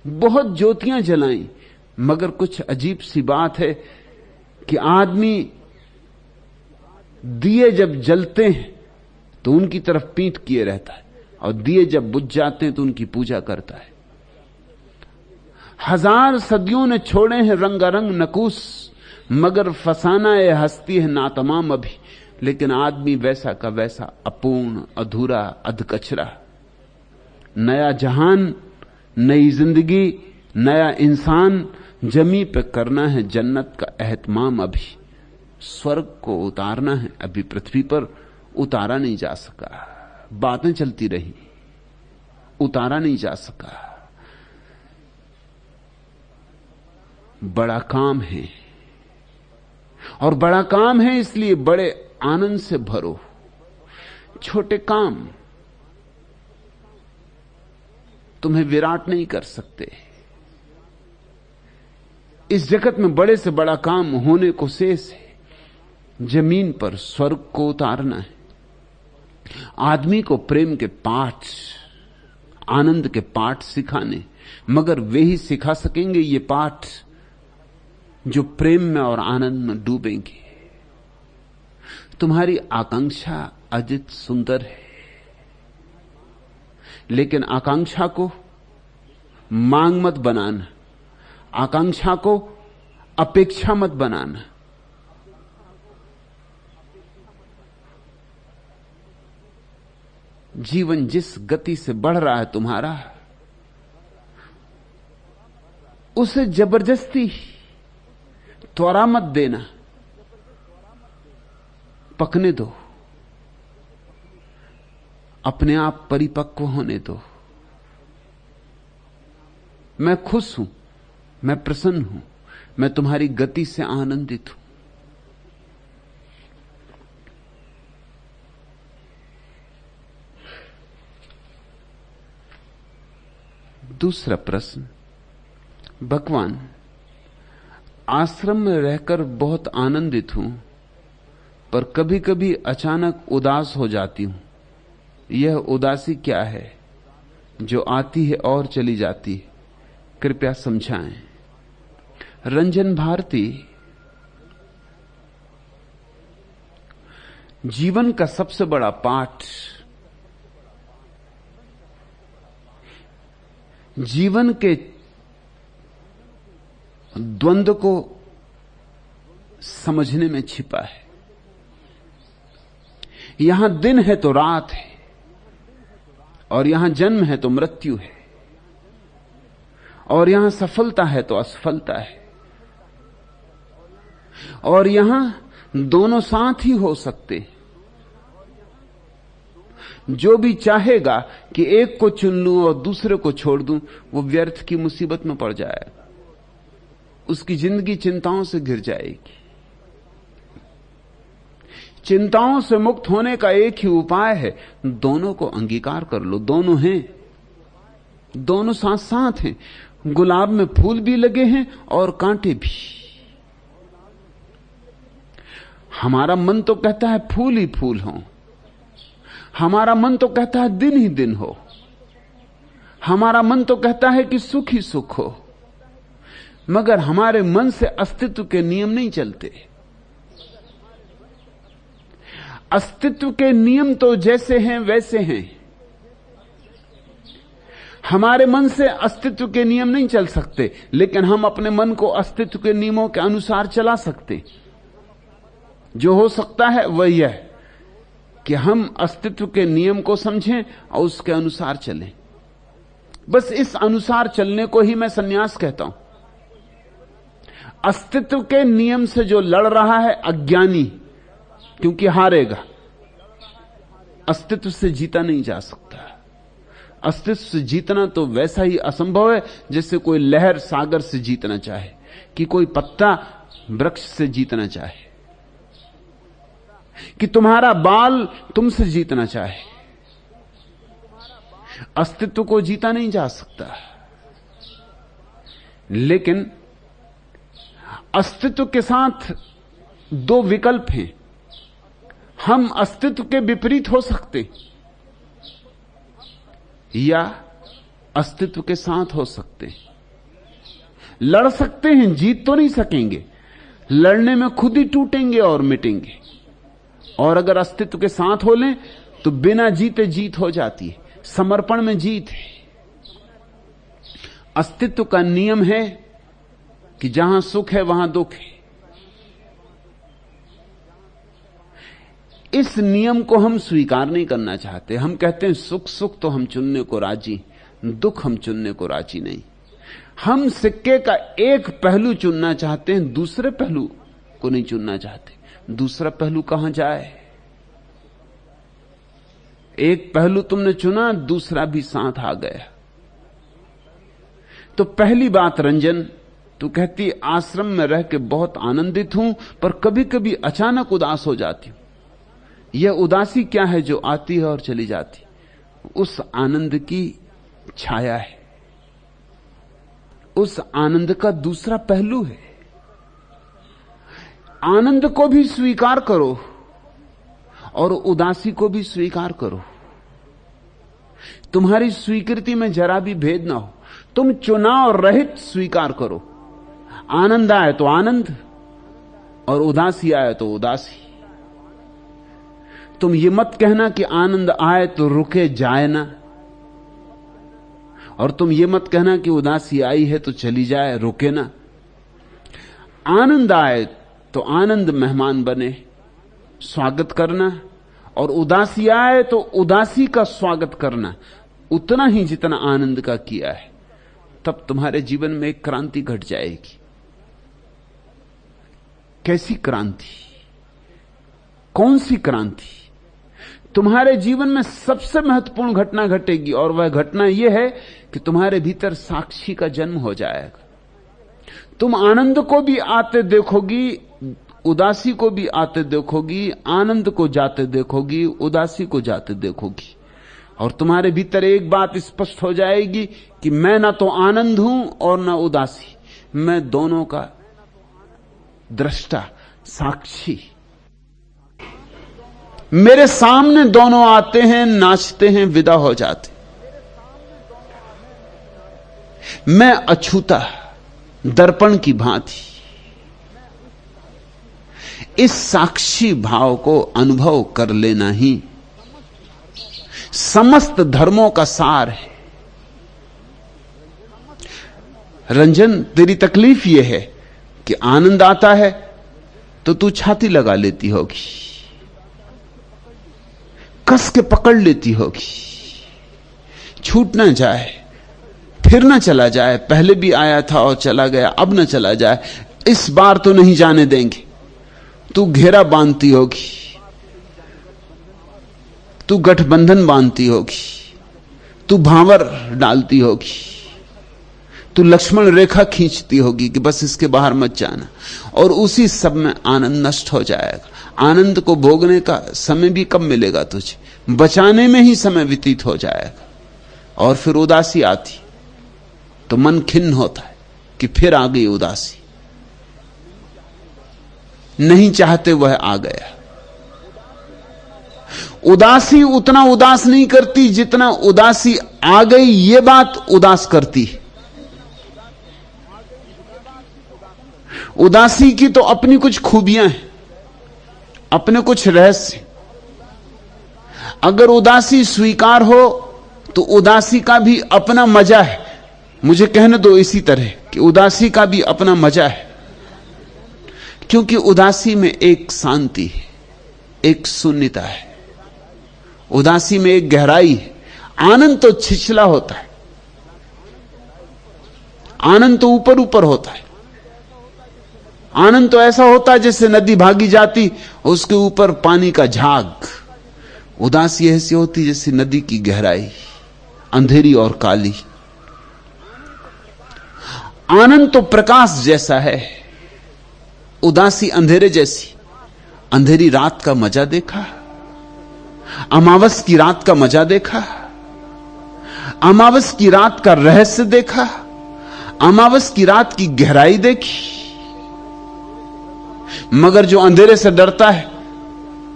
बहुत ज्योतियां जलाई, मगर कुछ अजीब सी बात है कि आदमी दिए जब जलते हैं तो उनकी तरफ पीठ किए रहता है, और दिए जब बुझ जाते हैं तो उनकी पूजा करता है। हजार सदियों ने छोड़े हैं रंगारंग नकूस, मगर फसाना ए हस्ती है नातमाम अभी। लेकिन आदमी वैसा का वैसा अपूर्ण, अधूरा, अधकचरा। नया जहान, नई जिंदगी, नया इंसान जमी पे करना है जन्नत का एहतमाम अभी। स्वर्ग को उतारना है, अभी पृथ्वी पर उतारा नहीं जा सका। बातें चलती रही, उतारा नहीं जा सका। बड़ा काम है, और बड़ा काम है इसलिए बड़े आनंद से भरो। छोटे काम तुम्हें विराट नहीं कर सकते। इस जगत में बड़े से बड़ा काम होने को शेष है, जमीन पर स्वर्ग को उतारना है। आदमी को प्रेम के पाठ, आनंद के पाठ सिखाने, मगर वे ही सिखा सकेंगे ये पाठ जो प्रेम में और आनंद में डूबेंगे। तुम्हारी आकांक्षा अजित सुंदर है, लेकिन आकांक्षा को मांग मत बनाना, आकांक्षा को अपेक्षा मत बनाना। जीवन जिस गति से बढ़ रहा है तुम्हारा, उसे जबरदस्ती त्वरा मत देना, पकने दो, अपने आप परिपक्व होने दो। मैं खुश हूं, मैं प्रसन्न हूं, मैं तुम्हारी गति से आनंदित हूं। दूसरा प्रश्न, भगवान, आश्रम में रहकर बहुत आनंदित हूं, पर कभी कभी अचानक उदास हो जाती हूं। यह उदासी क्या है जो आती है और चली जाती है? कृपया समझाएं। रंजन भारती, जीवन का सबसे बड़ा पाठ जीवन के द्वंद्व को समझने में छिपा है। यहां दिन है तो रात है, और यहां जन्म है तो मृत्यु है, और यहां सफलता है तो असफलता है, और यहां दोनों साथ ही हो सकते हैं। जो भी चाहेगा कि एक को चुन लूं और दूसरे को छोड़ दूं, वो व्यर्थ की मुसीबत में पड़ जाएगा, उसकी जिंदगी चिंताओं से घिर जाएगी। चिंताओं से मुक्त होने का एक ही उपाय है, दोनों को अंगीकार कर लो। दोनों हैं, दोनों साथ साथ हैं। गुलाब में फूल भी लगे हैं और कांटे भी। हमारा मन तो कहता है फूल ही फूल हो, हमारा मन तो कहता है दिन ही दिन हो, हमारा मन तो कहता है कि सुख ही सुख हो, मगर हमारे मन से अस्तित्व के नियम नहीं चलते। अस्तित्व के नियम तो जैसे हैं वैसे हैं। हमारे मन से अस्तित्व के नियम नहीं चल सकते, लेकिन हम अपने मन को अस्तित्व के नियमों के अनुसार चला सकते। जो हो सकता है वह यह कि हम अस्तित्व के नियम को समझें और उसके अनुसार चलें। बस इस अनुसार चलने को ही मैं सन्यास कहता हूं। अस्तित्व के नियम से जो लड़ रहा है अज्ञानी, क्योंकि हारेगा। अस्तित्व से जीता नहीं जा सकता। अस्तित्व से जीतना तो वैसा ही असंभव है जैसे कोई लहर सागर से जीतना चाहे, कि कोई पत्ता वृक्ष से जीतना चाहे, कि तुम्हारा बाल तुमसे जीतना चाहे। अस्तित्व को जीता नहीं जा सकता। लेकिन अस्तित्व के साथ दो विकल्प हैं। हम अस्तित्व के विपरीत हो सकते या अस्तित्व के साथ हो सकते। लड़ सकते हैं, जीत तो नहीं सकेंगे। लड़ने में खुद ही टूटेंगे और मिटेंगे। और अगर अस्तित्व के साथ हो लें तो बिना जीते जीत हो जाती है। समर्पण में जीत है। अस्तित्व का नियम है कि जहां सुख है वहां दुख है। इस नियम को हम स्वीकार नहीं करना चाहते। हम कहते हैं सुख सुख तो हम चुनने को राजी, दुख हम चुनने को राजी नहीं। हम सिक्के का एक पहलू चुनना चाहते हैं, दूसरे पहलू को नहीं चुनना चाहते। दूसरा पहलू कहां जाए? एक पहलू तुमने चुना, दूसरा भी साथ आ गया। तो पहली बात रंजन, तू कहती आश्रम में रह के बहुत आनंदित हूं, पर कभी कभी अचानक उदास हो जाती हूं। यह उदासी क्या है जो आती है और चली जाती? उस आनंद की छाया है। उस आनंद का दूसरा पहलू है। आनंद को भी स्वीकार करो और उदासी को भी स्वीकार करो। तुम्हारी स्वीकृति में जरा भी भेद ना हो। तुम चुनाव रहित स्वीकार करो। आनंद आए तो आनंद और उदासी आए तो उदासी। तुम ये मत कहना कि आनंद आए तो रुके जाए ना, और तुम ये मत कहना कि उदासी आई है तो चली जाए, रुके ना। आनंद आए तो आनंद मेहमान बने, स्वागत करना, और उदासी आए तो उदासी का स्वागत करना उतना ही जितना आनंद का किया है, तब तुम्हारे जीवन में एक क्रांति घट जाएगी। कैसी क्रांति? कौन सी क्रांति? तुम्हारे जीवन में सबसे महत्वपूर्ण घटना घटेगी, और वह घटना यह है कि तुम्हारे भीतर साक्षी का जन्म हो जाएगा। तुम आनंद को भी आते देखोगी, उदासी को भी आते देखोगी, आनंद को जाते देखोगी, उदासी को जाते देखोगी, और तुम्हारे भीतर एक बात स्पष्ट हो जाएगी कि मैं ना तो आनंद हूं और ना उदासी, मैं दोनों का दृष्टा, साक्षी। मेरे सामने दोनों आते हैं, नाचते हैं, विदा हो जाते। मैं अछूता दर्पण की भांति। इस साक्षी भाव को अनुभव कर लेना ही समस्त धर्मों का सार है। रंजन, तेरी तकलीफ यह है कि आनंद आता है तो तू छाती लगा लेती होगी, कस के पकड़ लेती होगी, छूट ना जाए, फिर ना चला जाए, पहले भी आया था और चला गया, अब ना चला जाए, इस बार तो नहीं जाने देंगे। तू घेरा बांधती होगी, तू गठबंधन बांधती होगी, तू भांवर डालती होगी, तू लक्ष्मण रेखा खींचती होगी कि बस इसके बाहर मत जाना, और उसी सब में आनंद नष्ट हो जाएगा। आनंद को भोगने का समय भी कब मिलेगा तुझे, बचाने में ही समय व्यतीत हो जाएगा। और फिर उदासी आती तो मन खिन्न होता है कि फिर आ गई उदासी, नहीं चाहते वह आ गया। उदासी उतना उदास नहीं करती जितना उदासी आ गई ये बात उदास करती है। उदासी की तो अपनी कुछ खूबियां हैं, अपने कुछ रहस्य। अगर उदासी स्वीकार हो तो उदासी का भी अपना मजा है। मुझे कहने दो इसी तरह कि उदासी का भी अपना मजा है, क्योंकि उदासी में एक शांति है, एक शून्यता है, उदासी में एक गहराई है। आनंद तो छिछला होता है, आनंद तो ऊपर ऊपर होता है, आनंद तो ऐसा होता है जैसे नदी भागी जाती उसके ऊपर पानी का झाग। उदासी ऐसी होती जैसे नदी की गहराई, अंधेरी और काली। आनंद तो प्रकाश जैसा है, उदासी अंधेरे जैसी। अंधेरी रात का मजा देखा, अमावस की रात का मजा देखा, अमावस की रात का रहस्य देखा, अमावस की रात की गहराई देखी। मगर जो अंधेरे से डरता है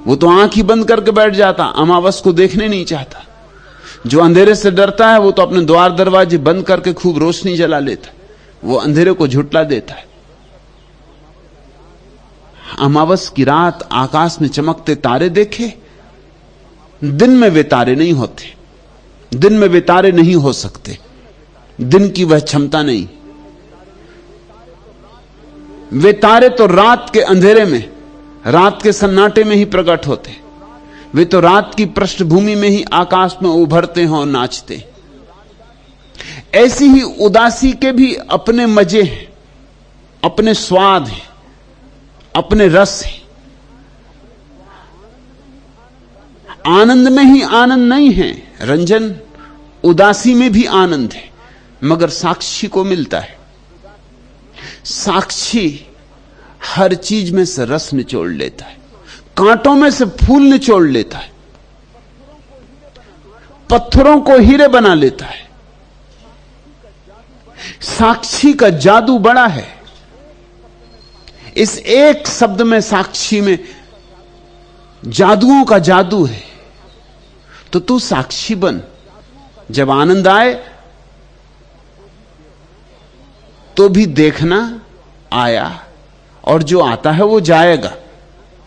वो तो आंख ही बंद करके बैठ जाता, अमावस को देखने नहीं चाहता। जो अंधेरे से डरता है वो तो अपने द्वार दरवाजे बंद करके खूब रोशनी जला लेता, वो अंधेरे को झुटला देता है। अमावस की रात आकाश में चमकते तारे देखे, दिन में वे तारे नहीं होते, दिन में वे तारे नहीं हो सकते, दिन की वह क्षमता नहीं। वे तारे तो रात के अंधेरे में, रात के सन्नाटे में ही प्रकट होते। वे तो रात की पृष्ठभूमि में ही आकाश में उभरते हैं और नाचते हैं। ऐसी ही उदासी के भी अपने मजे हैं, अपने स्वाद हैं, अपने रस हैं। आनंद में ही आनंद नहीं है रंजन, उदासी में भी आनंद है, मगर साक्षी को मिलता है। साक्षी हर चीज में से रस निचोड़ लेता है, कांटों में से फूल निचोड़ लेता है, पत्थरों को हीरे बना लेता है। साक्षी का जादू बड़ा है। इस एक शब्द में, साक्षी में जादुओं का जादू है। तो तू साक्षी बन। जब आनंद आए तो भी देखना आया, और जो आता है वो जाएगा।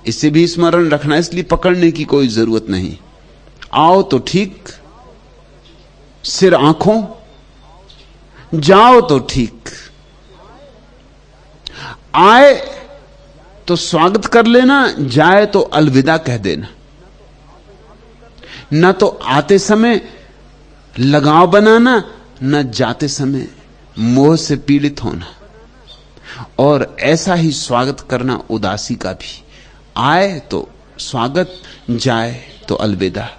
इसे भी स्मरण रखना, इसलिए पकड़ने की कोई जरूरत नहीं। आओ तो ठीक, सिर आंखों, जाओ तो ठीक। आए तो स्वागत कर लेना, जाए तो अलविदा कह देना। न तो आते समय लगाव बनाना, न जाते समय मोह से पीड़ित होना। और ऐसा ही स्वागत करना उदासी का भी। आए तो स्वागत, जाए तो अलविदा।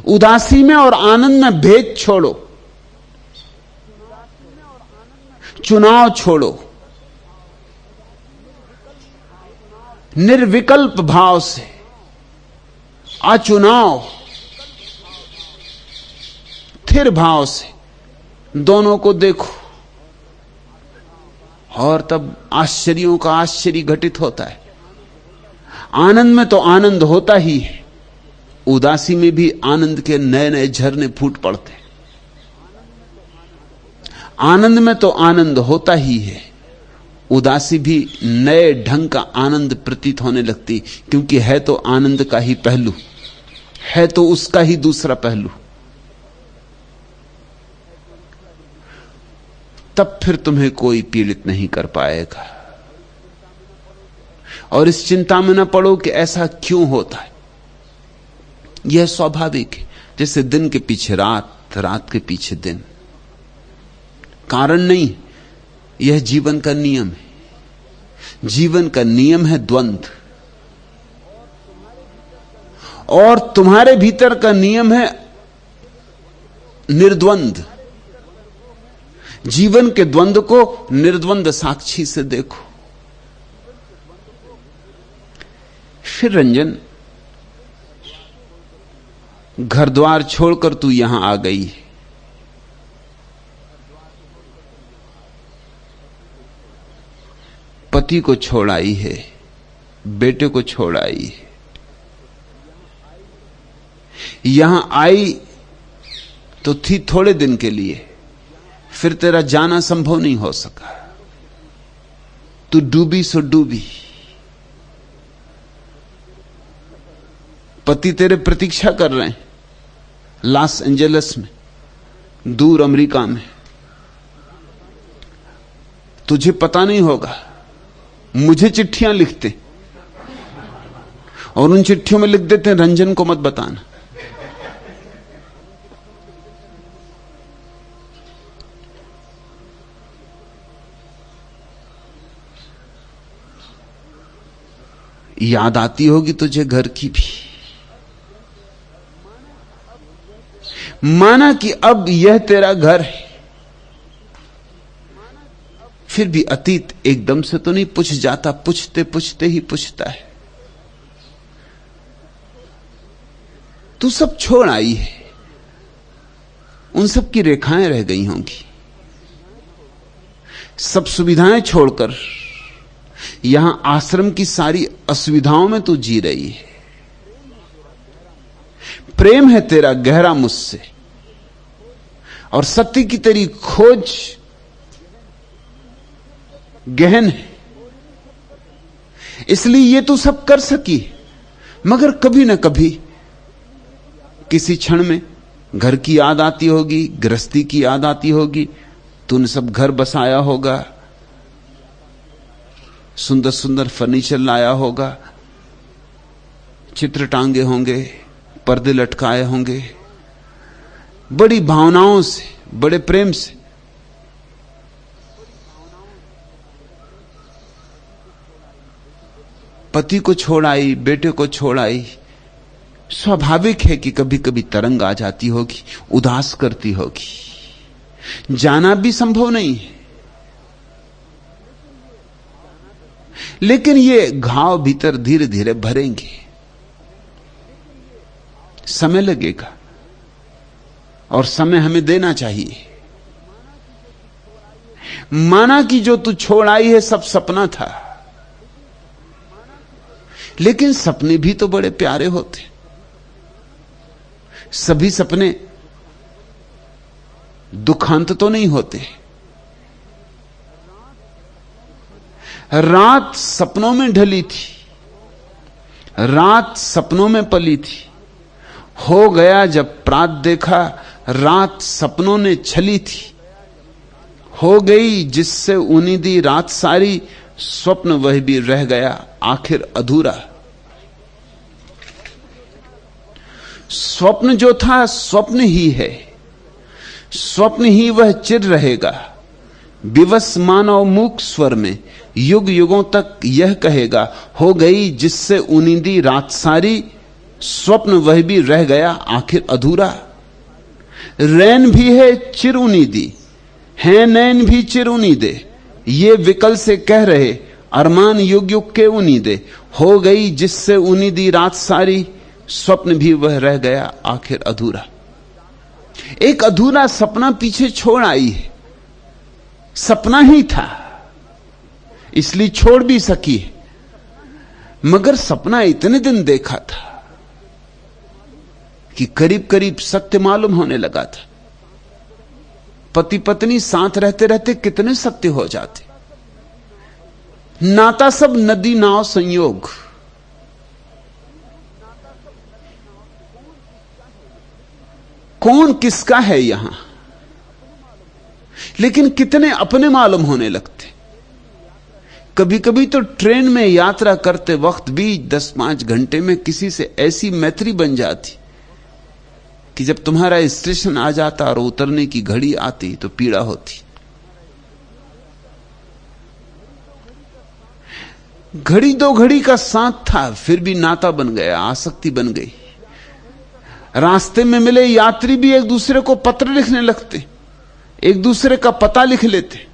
उदासी में और आनंद में भेद छोड़ो, चुनाव छोड़ो। निर्विकल्प भाव से, अचुनाव, स्थिर भाव से दोनों को देखो, और तब आश्चर्यों का आश्चर्य घटित होता है। आनंद में तो आनंद होता ही है, उदासी में भी आनंद के नए नए झरने फूट पड़ते हैं। आनंद में तो आनंद होता ही है, उदासी भी नए ढंग का आनंद प्रतीत होने लगती, क्योंकि है तो आनंद का ही पहलू, है तो उसका ही दूसरा पहलू। तब फिर तुम्हें कोई पीड़ित नहीं कर पाएगा। और इस चिंता में न पड़ो कि ऐसा क्यों होता है। यह स्वाभाविक है, जैसे दिन के पीछे रात, रात के पीछे दिन। कारण नहीं, यह जीवन का नियम है। जीवन का नियम है द्वंद्व, और तुम्हारे भीतर का नियम है निर्द्वंद। जीवन के द्वंद्व को निर्द्वंद साक्षी से देखो। फिर रंजन, घर द्वार छोड़कर तू यहां आ गई है। पति को छोड़ आई है, बेटे को छोड़ आई है। यहां आई तो थी थोड़े दिन के लिए, फिर तेरा जाना संभव नहीं हो सका। तू डूबी सो डूबी। पति तेरे प्रतीक्षा कर रहे हैं लॉस एंजलिस में, दूर अमेरिका में। तुझे पता नहीं होगा, मुझे चिट्ठियां लिखते और उन चिट्ठियों में लिख देते हैं, रंजन को मत बताना। याद आती होगी तुझे घर की भी। माना कि अब यह तेरा घर है, फिर भी अतीत एकदम से तो नहीं पूछ जाता, पूछते पूछते ही पूछता है। तू सब छोड़ आई है, उन सब की रेखाएं रह गई होंगी। सब सुविधाएं छोड़कर यहां आश्रम की सारी असुविधाओं में तू जी रही है। प्रेम है तेरा गहरा मुझसे, और सत्य की तेरी खोज गहन है, इसलिए ये तू सब कर सकी। मगर कभी ना कभी किसी क्षण में घर की याद आती होगी, गृहस्थी की याद आती होगी। तूने सब घर बसाया होगा, सुंदर सुंदर फर्नीचर लाया होगा, चित्र टांगे होंगे, पर्दे लटकाए होंगे, बड़ी भावनाओं से, बड़े प्रेम से। पति को छोड़ आई, बेटे को छोड़ आई। स्वाभाविक है कि कभी कभी तरंग आ जाती होगी, उदास करती होगी। जाना भी संभव नहीं है, लेकिन ये घाव भीतर धीरे धीरे भरेंगे, समय लगेगा, और समय हमें देना चाहिए। माना कि जो तू छोड़ आई है सब सपना था, लेकिन सपने भी तो बड़े प्यारे होते। सभी सपने दुखांत तो नहीं होते। रात सपनों में ढली थी, रात सपनों में पली थी। हो गया जब प्रात देखा, रात सपनों ने छली थी। हो गई जिससे उन्नीदी रात सारी, स्वप्न वह भी रह गया आखिर अधूरा। स्वप्न जो था स्वप्न ही है, स्वप्न ही वह चिर रहेगा। विवश मानव मूक स्वर में युग युगों तक यह कहेगा, हो गई जिससे उनींदी रात सारी, स्वप्न वह भी रह गया आखिर अधूरा। रैन भी है चिर उनीदी, है नैन भी चिर उनीदे, ये विकल से कह रहे अरमान युग युग के उनीदे। हो गई जिससे उनीदी रात सारी, स्वप्न भी वह रह गया आखिर अधूरा। एक अधूरा सपना पीछे छोड़ आई है। सपना ही था इसलिए छोड़ भी सकी है, मगर सपना इतने दिन देखा था कि करीब करीब सत्य मालूम होने लगा था। पति पत्नी साथ रहते रहते कितने सत्य हो जाते। नाता सब नदी नाव संयोग, कौन किसका है यहां, लेकिन कितने अपने मालूम होने लगते। कभी कभी तो ट्रेन में यात्रा करते वक्त भी 10-5 घंटे में किसी से ऐसी मैत्री बन जाती कि जब तुम्हारा स्टेशन आ जाता और उतरने की घड़ी आती तो पीड़ा होती। घड़ी 2 घड़ी का साथ था, फिर भी नाता बन गया, आसक्ति बन गई। रास्ते में मिले यात्री भी एक दूसरे को पत्र लिखने लगते, एक दूसरे का पता लिख लेते।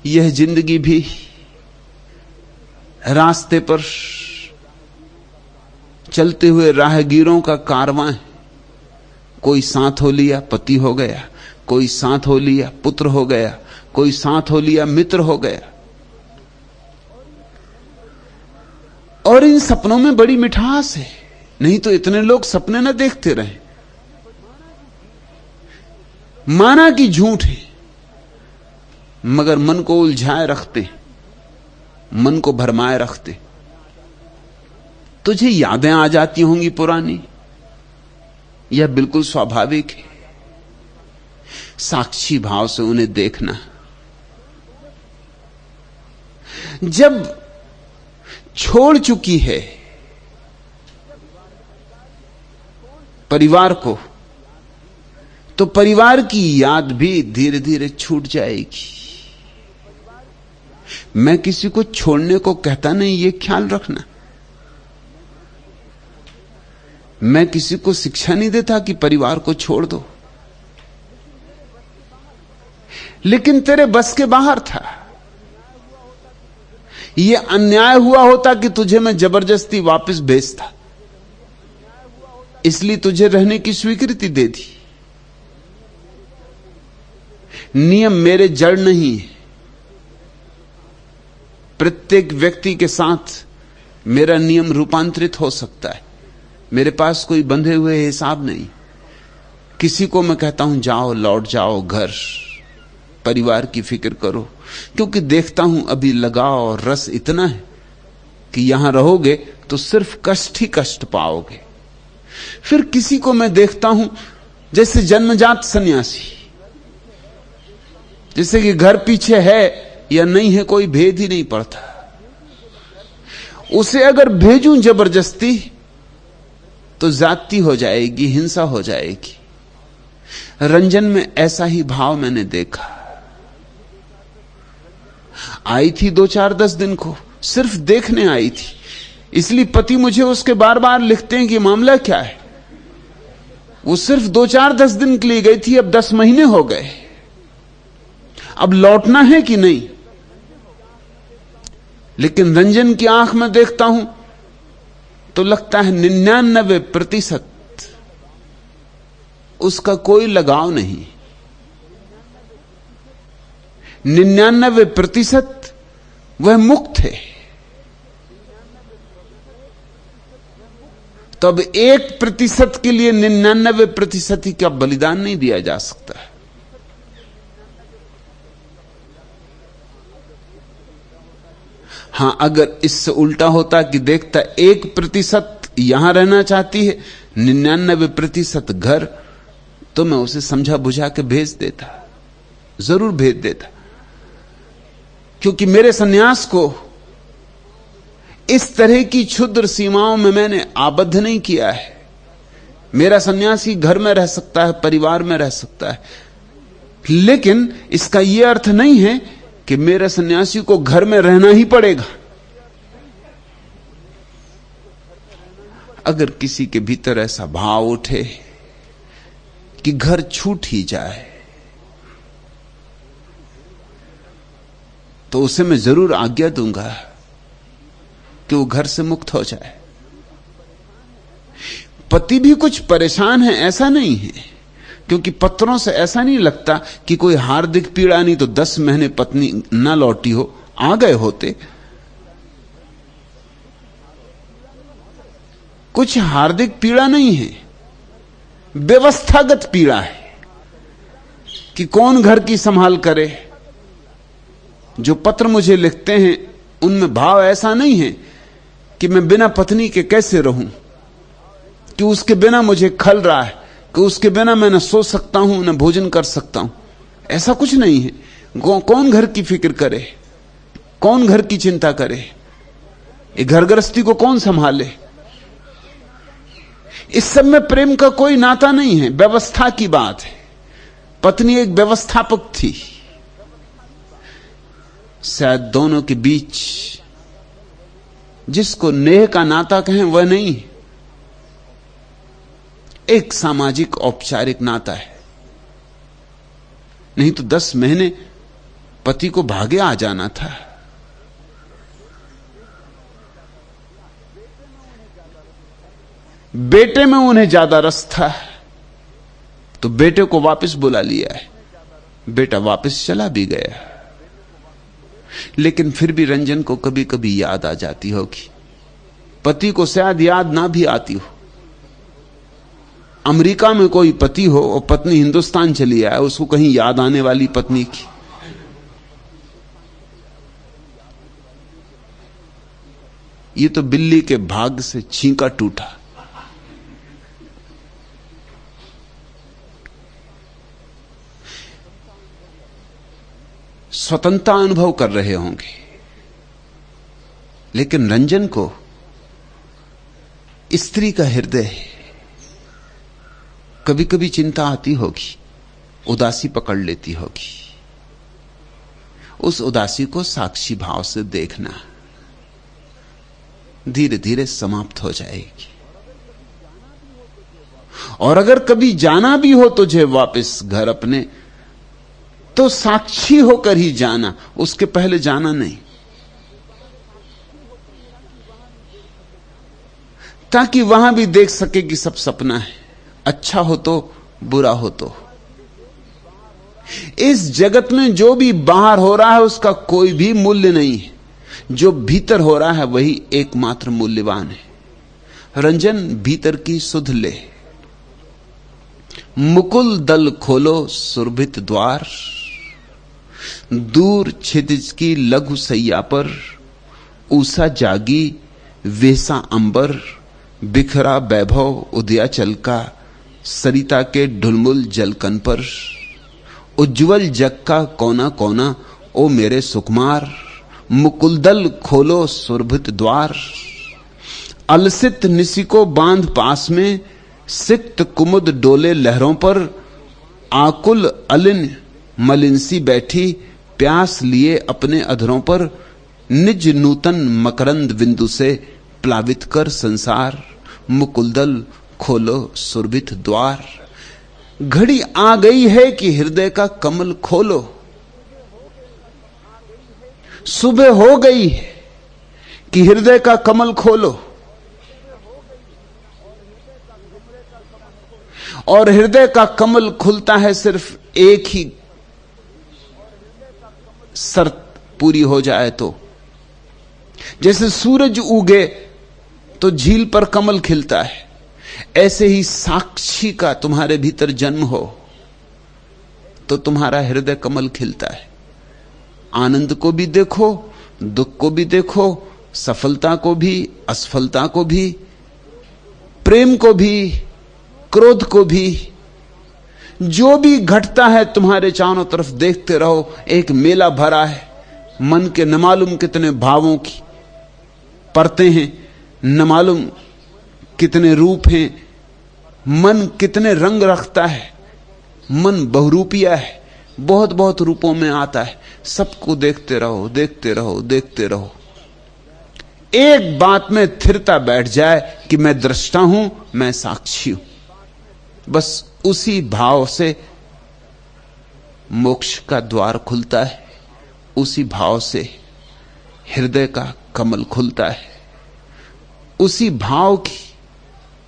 यह जिंदगी भी रास्ते पर चलते हुए राहगीरों का कारवां है। कोई साथ हो लिया पति हो गया, कोई साथ हो लिया पुत्र हो गया, कोई साथ हो लिया मित्र हो गया। और इन सपनों में बड़ी मिठास है, नहीं तो इतने लोग सपने न देखते रहे। माना कि झूठ है, मगर मन को उलझाए रखते, मन को भरमाए रखते। तुझे यादें आ जाती होंगी पुरानी, यह बिल्कुल स्वाभाविक है। साक्षी भाव से उन्हें देखना। जब छोड़ चुकी है परिवार को, तो परिवार की याद भी धीरे धीरे छूट जाएगी। मैं किसी को छोड़ने को कहता नहीं, यह ख्याल रखना। मैं किसी को शिक्षा नहीं देता कि परिवार को छोड़ दो, लेकिन तेरे बस के बाहर था। यह अन्याय हुआ होता कि तुझे मैं जबरदस्ती वापस भेजता, इसलिए तुझे रहने की स्वीकृति दे दी। नियम मेरे जड़ नहीं है। प्रत्येक व्यक्ति के साथ मेरा नियम रूपांतरित हो सकता है। मेरे पास कोई बंधे हुए हिसाब नहीं। किसी को मैं कहता हूं जाओ, लौट जाओ घर, परिवार की फिक्र करो, क्योंकि देखता हूं अभी लगाव और रस इतना है कि यहां रहोगे तो सिर्फ कष्ट ही कष्ट पाओगे। फिर किसी को मैं देखता हूं जैसे जन्मजात सन्यासी, जैसे कि घर पीछे है या नहीं है कोई भेद ही नहीं पड़ता। उसे अगर भेजूं जबरदस्ती तो जाति हो जाएगी, हिंसा हो जाएगी। रंजन में ऐसा ही भाव मैंने देखा। आई थी 2-4-10 दिन को, सिर्फ देखने आई थी। इसलिए पति मुझे उसके बार बार लिखते हैं कि मामला क्या है। वो सिर्फ 2-4-10 दिन के लिए गई थी, अब 10 महीने हो गए। अब लौटना है कि नहीं। लेकिन रंजन की आंख में देखता हूं तो लगता है 99% उसका कोई लगाव नहीं। 99% वह मुक्त है। तब 1% के लिए 99% ही का बलिदान नहीं दिया जा सकता है। हां, अगर इससे उल्टा होता कि देखता 1% यहां रहना चाहती है, 99% घर, तो मैं उसे समझा बुझा के भेज देता, जरूर भेज देता। क्योंकि मेरे सन्यास को इस तरह की क्षुद्र सीमाओं में मैंने आबद्ध नहीं किया है। मेरा सन्यासी घर में रह सकता है, परिवार में रह सकता है, लेकिन इसका यह अर्थ नहीं है कि मेरे सन्यासी को घर में रहना ही पड़ेगा। अगर किसी के भीतर ऐसा भाव उठे कि घर छूट ही जाए, तो उसे मैं जरूर आज्ञा दूंगा कि वो घर से मुक्त हो जाए। पति भी कुछ परेशान है ऐसा नहीं है, क्योंकि पत्रों से ऐसा नहीं लगता कि कोई हार्दिक पीड़ा नहीं तो 10 महीने पत्नी ना लौटी हो, आ गए होते। कुछ हार्दिक पीड़ा नहीं है, व्यवस्थागत पीड़ा है कि कौन घर की संभाल करे। जो पत्र मुझे लिखते हैं उनमें भाव ऐसा नहीं है कि मैं बिना पत्नी के कैसे रहूं, कि उसके बिना मुझे खल रहा है, कि उसके बिना मैं न सो सकता हूं न भोजन कर सकता हूं। ऐसा कुछ नहीं है। कौन घर की फिक्र करे, कौन घर की चिंता करे, एक घर गृहस्थी को कौन संभाले। इस सब में प्रेम का कोई नाता नहीं है, व्यवस्था की बात है। पत्नी एक व्यवस्थापक थी, शायद दोनों के बीच जिसको नेह का नाता कहें वह नहीं, एक सामाजिक औपचारिक नाता है। नहीं तो 10 महीने पति को भागे आ जाना था। बेटे में उन्हें ज्यादा रस था तो बेटे को वापस बुला लिया है। बेटा वापस चला भी गया, लेकिन फिर भी रंजन को कभी कभी याद आ जाती होगी। पति को शायद याद ना भी आती हो। अमेरिका में कोई पति हो और पत्नी हिंदुस्तान चली आए, उसको कहीं याद आने वाली पत्नी की? ये तो बिल्ली के भाग से छींका टूटा। स्वतंत्रता अनुभव कर रहे होंगे, लेकिन रंजन को स्त्री का हृदय कभी कभी चिंता आती होगी, उदासी पकड़ लेती होगी। उस उदासी को साक्षी भाव से देखना, धीरे धीरे समाप्त हो जाएगी। और अगर कभी जाना भी हो तुझे वापस घर अपने, तो साक्षी होकर ही जाना, उसके पहले जाना नहीं, ताकि वहां भी देख सके कि सब सपना है, अच्छा हो तो बुरा हो तो। इस जगत में जो भी बाहर हो रहा है उसका कोई भी मूल्य नहीं है, जो भीतर हो रहा है वही एकमात्र मूल्यवान है। रंजन भीतर की सुध ले, मुकुल दल खोलो सुरभित द्वार, दूर क्षितिज की लघु सैया पर ऊषा जागी वेसा अंबर, बिखरा वैभव उदयाचल का सरिता के ढुलमुल जलकन पर, उज्जवल जग का कोना कोना ओ मेरे सुकुमार, मुकुलदल खोलो सुरभित द्वार, अलसित निसी को बांध पास में, सिक्त कुमुद डोले लहरों पर, आकुल अलिन मलिनसी बैठी, प्यास लिए अपने अधरों पर, निज नूतन मकरंद बिंदु से प्लावित कर संसार, मुकुलदल खोलो सुरभित द्वार। घड़ी आ गई है कि हृदय का कमल खोलो, सुबह हो गई है कि हृदय का कमल खोलो। और हृदय का कमल खुलता है सिर्फ एक ही शर्त पूरी हो जाए तो। जैसे सूरज उगे तो झील पर कमल खिलता है, ऐसे ही साक्षी का तुम्हारे भीतर जन्म हो तो तुम्हारा हृदय कमल खिलता है। आनंद को भी देखो, दुख को भी देखो, सफलता को भी, असफलता को भी, प्रेम को भी, क्रोध को भी, जो भी घटता है तुम्हारे चारों तरफ देखते रहो। एक मेला भरा है मन के न मालूम कितने भावों की, परतें हैं, न मालूम कितने रूप हैं। मन कितने रंग रखता है, मन बहुरूपिया है, बहुत बहुत रूपों में आता है। सबको देखते रहो, देखते रहो, देखते रहो। एक बात में स्थिरता बैठ जाए कि मैं दृष्टा हूं, मैं साक्षी हूं, बस उसी भाव से मोक्ष का द्वार खुलता है, उसी भाव से हृदय का कमल खुलता है। उसी भाव की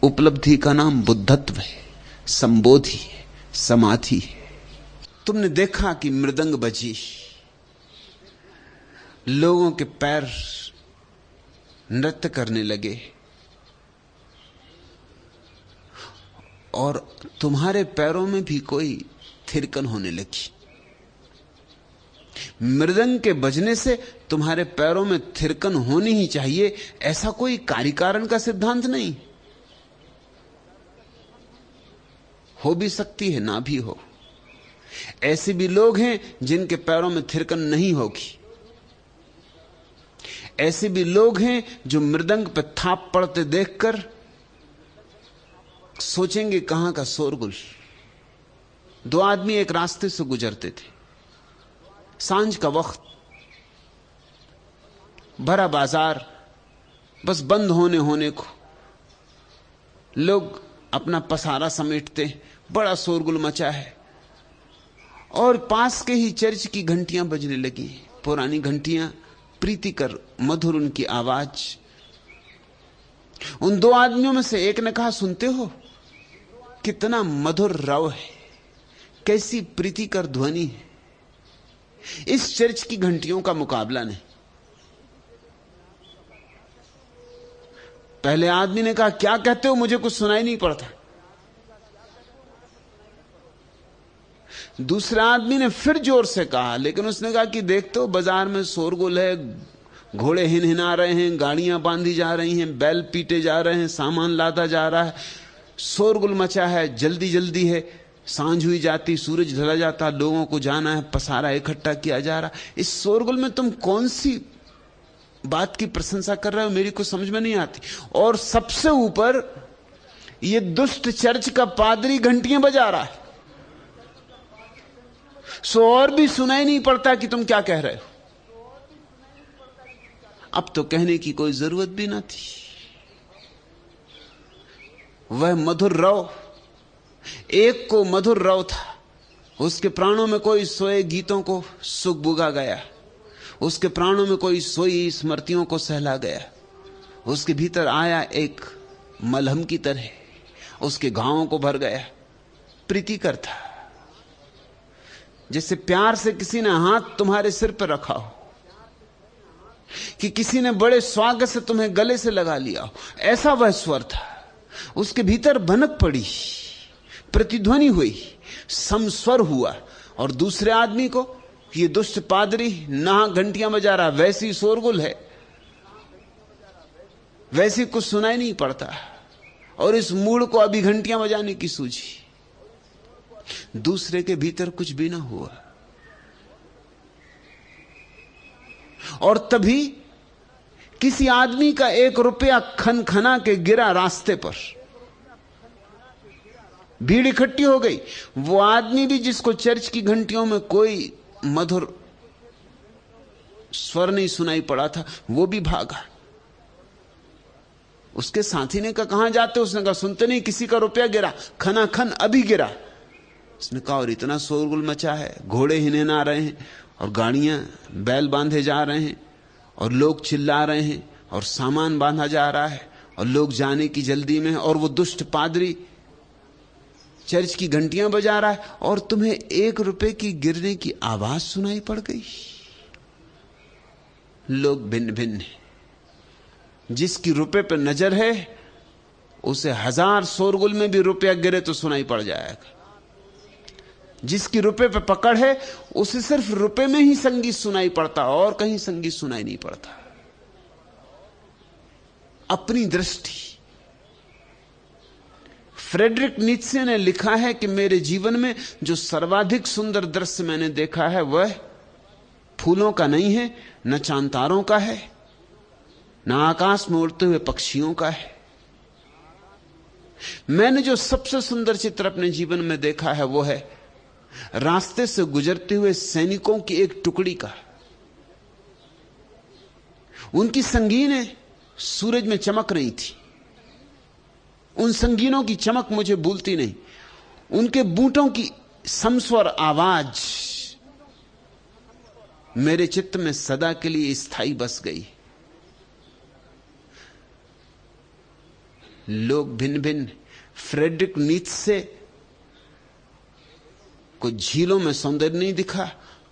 उपलब्धि का नाम बुद्धत्व है, संबोधि है, समाधि है। तुमने देखा कि मृदंग बजी, लोगों के पैर नृत्य करने लगे और तुम्हारे पैरों में भी कोई थिरकन होने लगी। मृदंग के बजने से तुम्हारे पैरों में थिरकन होनी ही चाहिए, ऐसा कोई कार्यकारण का सिद्धांत नहीं। हो भी सकती है, ना भी हो। ऐसे भी लोग हैं जिनके पैरों में थिरकन नहीं होगी। ऐसे भी लोग हैं जो मृदंग पर थाप पड़ते देखकर सोचेंगे कहां का शोरगुल। दो आदमी एक रास्ते से गुजरते थे, सांझ का वक्त, भरा बाजार, बस बंद होने को लोग अपना पसारा समेटते, बड़ा शोरगुल मचा है और पास के ही चर्च की घंटियां बजने लगी, पुरानी घंटियां, प्रीतिकर मधुर उनकी आवाज। उन दो आदमियों में से एक ने कहा, सुनते हो कितना मधुर रव है, कैसी प्रीतिकर ध्वनि है, इस चर्च की घंटियों का मुकाबला नहीं। पहले आदमी ने कहा, क्या कहते हो, मुझे कुछ सुनाई नहीं पड़ता। दूसरा आदमी ने फिर जोर से कहा, लेकिन उसने कहा कि देख तो बाजार में शोरगुल है, घोड़े हिनहिना रहे हैं, गाड़ियां बांधी जा रही हैं, बैल पीटे जा रहे हैं, सामान लादा जा रहा है, शोरगुल मचा है, जल्दी जल्दी है, सांझ हुई जाती, सूरज ढला जाता, लोगों को जाना है, पसारा इकट्ठा किया जा रहा। इस शोरगुल में तुम कौन सी बात की प्रशंसा कर रहे हो, मेरी कुछ समझ में नहीं आती। और सबसे ऊपर ये दुष्ट चर्च का पादरी घंटियां बजा रहा है, सो और भी सुनाई नहीं पड़ता कि तुम क्या कह रहे हो। अब तो कहने की कोई जरूरत भी ना थी। वह मधुर रव, एक को मधुर रव था, उसके प्राणों में कोई सोए गीतों को सुख बुगा गया, उसके प्राणों में कोई सोई स्मृतियों को सहला गया, उसके भीतर आया एक मलहम की तरह, उसके घावों को भर गया। प्रीतिकर था, जैसे प्यार से किसी ने हाथ तुम्हारे सिर पर रखा हो, कि किसी ने बड़े स्वागत से तुम्हें गले से लगा लिया हो, ऐसा वह स्वर था। उसके भीतर भनक पड़ी, प्रतिध्वनि हुई, समस्वर हुआ। और दूसरे आदमी को, ये दुष्ट पादरी नहा घंटियां बजा रहा, वैसी शोरगुल है, वैसी कुछ सुनाई नहीं पड़ता, और इस मूड को अभी घंटियां बजाने की सूझी। दूसरे के भीतर कुछ भी ना हुआ। और तभी किसी आदमी का 1 रुपया खनखना के गिरा रास्ते पर, भीड़ इकट्ठी हो गई। वो आदमी भी जिसको चर्च की घंटियों में कोई मधुर स्वर नहीं सुनाई पड़ा था, वो भी भागा। उसके साथी ने कहा, कहां जाते हो? उसने कहा, सुनते नहीं, किसी का रुपया गिरा, खना खन अभी गिरा। उसने कहा, और इतना शोरगुल मचा है, घोड़े हिनहिना रहे हैं, और गाड़ियां, बैल बांधे जा रहे हैं, और लोग चिल्ला रहे हैं, और सामान बांधा जा रहा है, और लोग जाने की जल्दी में, और वो दुष्ट पादरी चर्च की घंटियां बजा रहा है, और तुम्हें 1 रुपए की गिरने की आवाज सुनाई पड़ गई। लोग भिन्न भिन्न हैं। जिसकी रुपए पर नजर है, उसे 1000 शोरगुल में भी रुपया गिरे तो सुनाई पड़ जाएगा। जिसकी रुपए पे पकड़ है, उसे सिर्फ रुपए में ही संगीत सुनाई पड़ता, और कहीं संगीत सुनाई नहीं पड़ता। अपनी दृष्टि। फ्रेडरिक नीत्शे ने लिखा है कि मेरे जीवन में जो सर्वाधिक सुंदर दृश्य मैंने देखा है, वह फूलों का नहीं है, न चांतारों का है, ना आकाश में उड़ते हुए पक्षियों का है। मैंने जो सबसे सुंदर चित्र अपने जीवन में देखा है वो है रास्ते से गुजरते हुए सैनिकों की एक टुकड़ी का। उनकी संगीनें सूरज में चमक रही थी। उन संगीनों की चमक मुझे भूलती नहीं। उनके बूटों की समस्वर आवाज मेरे चित्त में सदा के लिए स्थायी बस गई। लोग भिन्न भिन्न, फ्रेडरिक नीत्शे को झीलों में सौंदर्य नहीं दिखा,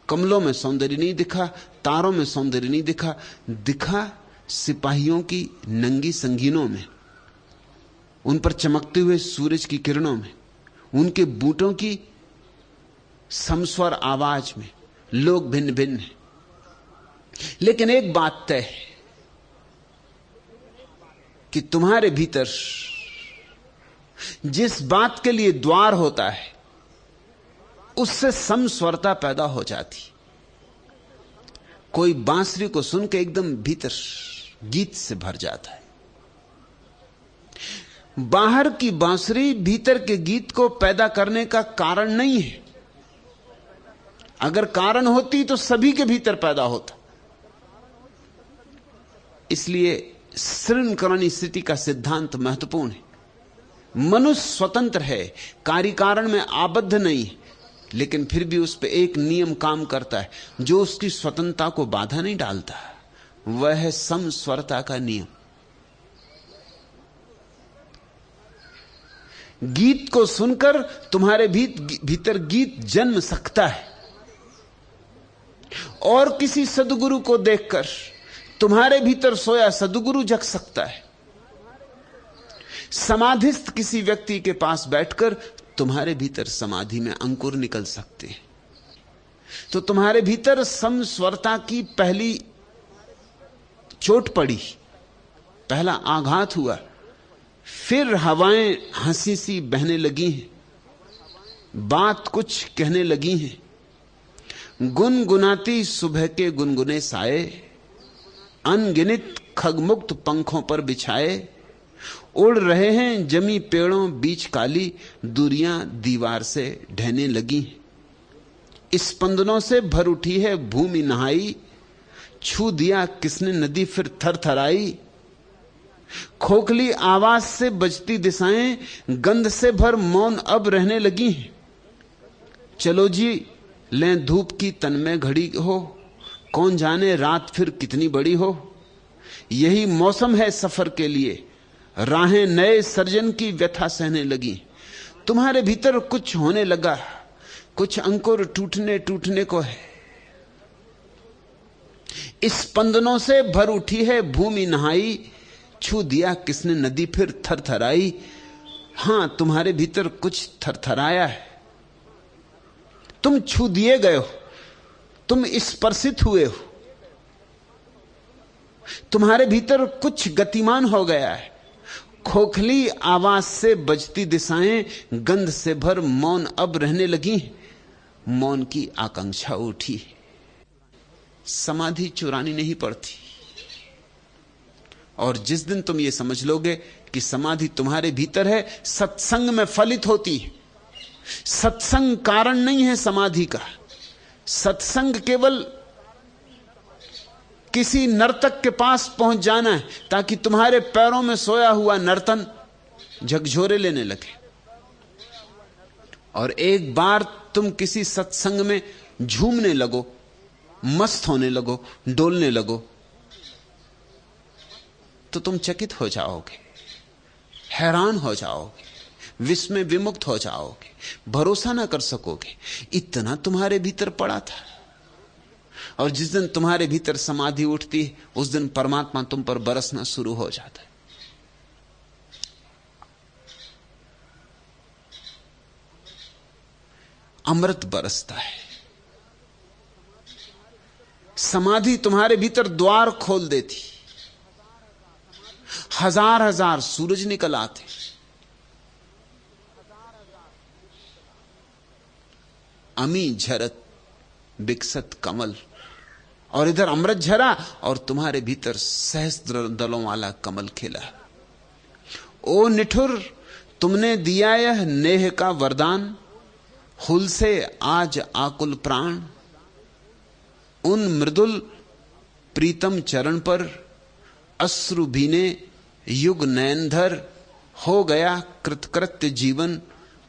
कमलों में सौंदर्य नहीं दिखा, तारों में सौंदर्य नहीं दिखा, दिखा सिपाहियों की नंगी संगीनों में, उन पर चमकते हुए सूरज की किरणों में, उनके बूटों की समस्वर आवाज में। लोग भिन्न भिन्न हैं, लेकिन एक बात तय है कि तुम्हारे भीतर जिस बात के लिए द्वार होता है उससे समस्वरता पैदा हो जाती। कोई बांसुरी को सुन के एकदम भीतर गीत से भर जाता है। बाहर की बांसुरी भीतर के गीत को पैदा करने का कारण नहीं है। अगर कारण होती तो सभी के भीतर पैदा होता। इसलिए श्रृंखलानी स्थिति का सिद्धांत महत्वपूर्ण है। मनुष्य स्वतंत्र है, कार्य कारण में आबद्ध नहीं है, लेकिन फिर भी उस पर एक नियम काम करता है जो उसकी स्वतंत्रता को बाधा नहीं डालता। वह है समस्वरता का नियम। गीत को सुनकर तुम्हारे भीतर गीत जन्म सकता है, और किसी सद्गुरु को देखकर तुम्हारे भीतर सोया सद्गुरु जग सकता है। समाधिस्थ किसी व्यक्ति के पास बैठकर तुम्हारे भीतर समाधि में अंकुर निकल सकते हैं। तो तुम्हारे भीतर समस्वरता की पहली चोट पड़ी, पहला आघात हुआ, फिर हवाएं हंसी सी बहने लगी हैं, बात कुछ कहने लगी हैं। गुनगुनाती सुबह के गुनगुने साए, अनगिनत खगमुक्त पंखों पर बिछाए, उड़ रहे हैं जमी पेड़ों बीच काली, दूरियां दीवार से ढहने लगी। स्पंदनों से भर उठी है भूमि नहाई, छू दिया किसने नदी फिर थर थराई। खोखली आवाज से बजती दिशाएं, गंध से भर मौन अब रहने लगी। चलो जी लें धूप की तन में घड़ी हो, कौन जाने रात फिर कितनी बड़ी हो। यही मौसम है सफर के लिए, राहें नए सर्जन की व्यथा सहने लगी। तुम्हारे भीतर कुछ होने लगा, कुछ अंकुर टूटने टूटने को है। स्पंदनों से भर उठी है भूमि नहाई, छू दिया किसने नदी फिर थरथराई। हां, तुम्हारे भीतर कुछ थरथराया है, तुम छू दिए गए हो, तुम स्पर्शित हुए हो, तुम्हारे भीतर कुछ गतिमान हो गया है। खोखली आवाज से बजती दिशाएं, गंध से भर मौन अब रहने लगी। मौन की आकांक्षा उठी। समाधि चुरानी नहीं पड़ती। और जिस दिन तुम ये समझ लोगे कि समाधि तुम्हारे भीतर है, सत्संग में फलित होती है। सत्संग कारण नहीं है समाधि का। सत्संग केवल किसी नर्तक के पास पहुंच जाना है ताकि तुम्हारे पैरों में सोया हुआ नर्तन झकझोरे लेने लगे। और एक बार तुम किसी सत्संग में झूमने लगो, मस्त होने लगो, डोलने लगो, तो तुम चकित हो जाओगे, हैरान हो जाओगे, विस्मय विमुक्त हो जाओगे, भरोसा ना कर सकोगे इतना तुम्हारे भीतर पड़ा था। और जिस दिन तुम्हारे भीतर समाधि उठती है, उस दिन परमात्मा तुम पर बरसना शुरू हो जाता है। अमृत बरसता है। समाधि तुम्हारे भीतर द्वार खोल देती, हजार हजार सूरज निकल आते। अमी झरत बिकसत कमल, और इधर अमृत झरा और तुम्हारे भीतर सहस्त्र दलों वाला कमल खिला। ओ निठुर, तुमने दिया यह नेह का वरदान, हुल से आज आकुल प्राण। उन मृदुल प्रीतम चरण पर अश्रु भीने युग नयनधर। हो गया कृतकृत्य जीवन,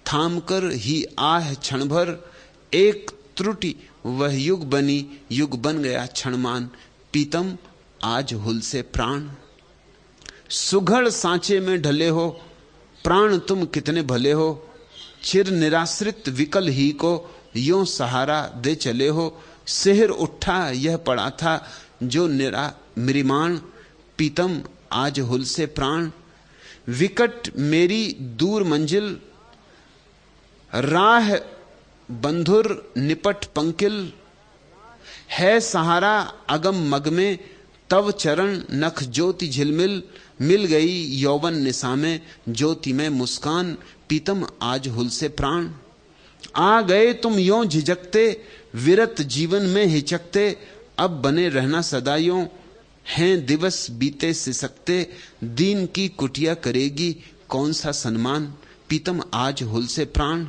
थाम कर ही आह क्षण भर। एक त्रुटि वह युग बनी, युग बन गया क्षणमान। पीतम आज हुल से प्राण। सुघड़ सांचे में ढले हो, प्राण तुम कितने भले हो। चिर निराश्रित विकल ही को यों सहारा दे चले हो। सिहर उठा यह पड़ा था जो म्रिमाण। पीतम आज हुल से प्राण। विकट मेरी दूर मंजिल, राह बंधुर निपट पंकिल। है सहारा अगम मग में, तव चरण नख ज्योति झिलमिल। मिल गई यौवन निशा में, ज्योति में मुस्कान। पीतम आज हुल से प्राण। आ गए तुम यों झिझकते, विरत जीवन में हिचकते। अब बने रहना सदा यों, हैं दिवस बीते सिसकते। दीन की कुटिया करेगी कौन सा सम्मान। पीतम आज हुल से प्राण।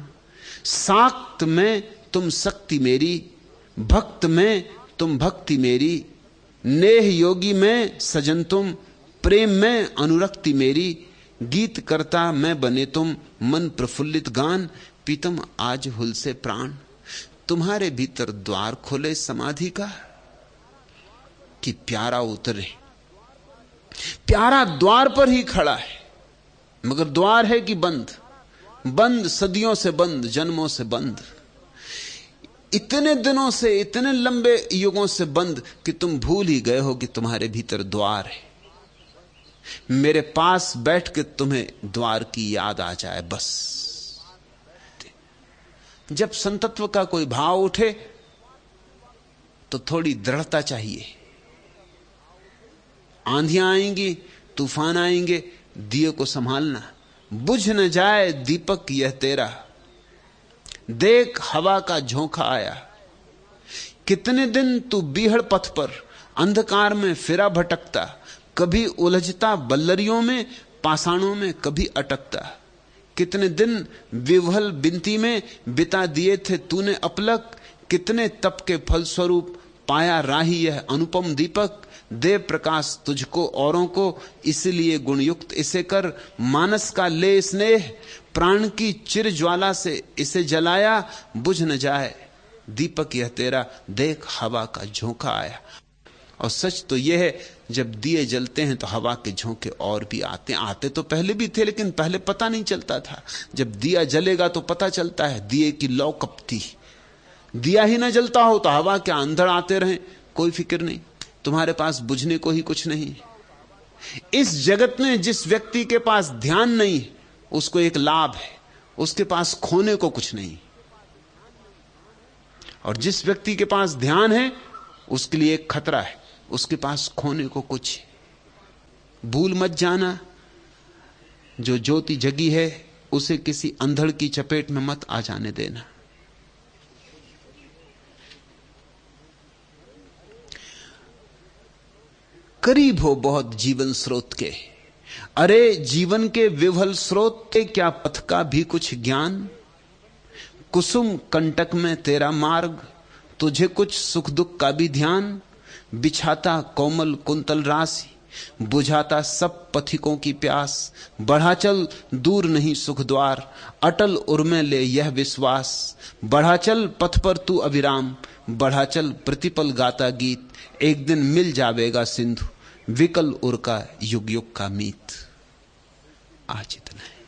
साक्त में तुम शक्ति मेरी, भक्त में तुम भक्ति मेरी। नेह योगी में सजन तुम, प्रेम में अनुरक्ति मेरी। गीत करता मैं बने तुम, मन प्रफुल्लित गान। पीतम आज हुल से प्राण। तुम्हारे भीतर द्वार खोले समाधि का कि प्यारा उतरे। प्यारा द्वार पर ही खड़ा है, मगर द्वार है कि बंद। बंद, सदियों से बंद, जन्मों से बंद, इतने दिनों से, इतने लंबे युगों से बंद कि तुम भूल ही गए हो कि तुम्हारे भीतर द्वार है। मेरे पास बैठ के तुम्हें द्वार की याद आ जाए बस। जब संतत्व का कोई भाव उठे तो थोड़ी दृढ़ता चाहिए। आंधियां आएंगी, तूफान आएंगे, दिए को संभालना। बुझ न जाए दीपक यह तेरा, देख हवा का झोंका आया। कितने दिन तू बीहड़ पथ पर अंधकार में फिरा भटकता। कभी उलझता बल्लरियों में, पाषाणों में कभी अटकता। कितने दिन विवहल बिनती में बिता दिए थे तूने अपलक। कितने तप के फलस्वरूप पाया राही यह अनुपम दीपक। दे प्रकाश तुझको औरों को, इसलिए गुणयुक्त इसे कर। मानस का ले स्नेह, प्राण की चिर ज्वाला से इसे जलाया। बुझ न जाए दीपक यह तेरा, देख हवा का झोंका आया। और सच तो यह है, जब दिए जलते हैं तो हवा के झोंके और भी आते तो पहले भी थे, लेकिन पहले पता नहीं चलता था। जब दिया जलेगा तो पता चलता है। दिए की लौ कपती, दिया ही ना जलता हो तो हवा क्या अंधड़ आते रहे, कोई फिक्र नहीं। तुम्हारे पास बुझने को ही कुछ नहीं। इस जगत में जिस व्यक्ति के पास ध्यान नहीं, उसको एक लाभ है, उसके पास खोने को कुछ नहीं। और जिस व्यक्ति के पास ध्यान है, उसके लिए एक खतरा है, उसके पास खोने को कुछ है। भूल मत जाना, जो ज्योति जगी है उसे किसी अंधड़ की चपेट में मत आ जाने देना। करीब हो बहुत जीवन स्रोत के, अरे जीवन के विवल स्रोत के, क्या पथ का भी कुछ ज्ञान। कुसुम कंटक में तेरा मार्ग, तुझे कुछ सुख दुख का भी ध्यान। बिछाता कोमल कुंतल राशि, बुझाता सब पथिकों की प्यास। बढ़ा चल दूर नहीं सुख द्वार, अटल उर्मे ले यह विश्वास। बढ़ा चल पथ पर तू अविराम, बढ़ा चल प्रतिपल गाता गीत। एक दिन मिल जावेगा सिंधु, विकल उर का युग युग का मीत। आज इतना है।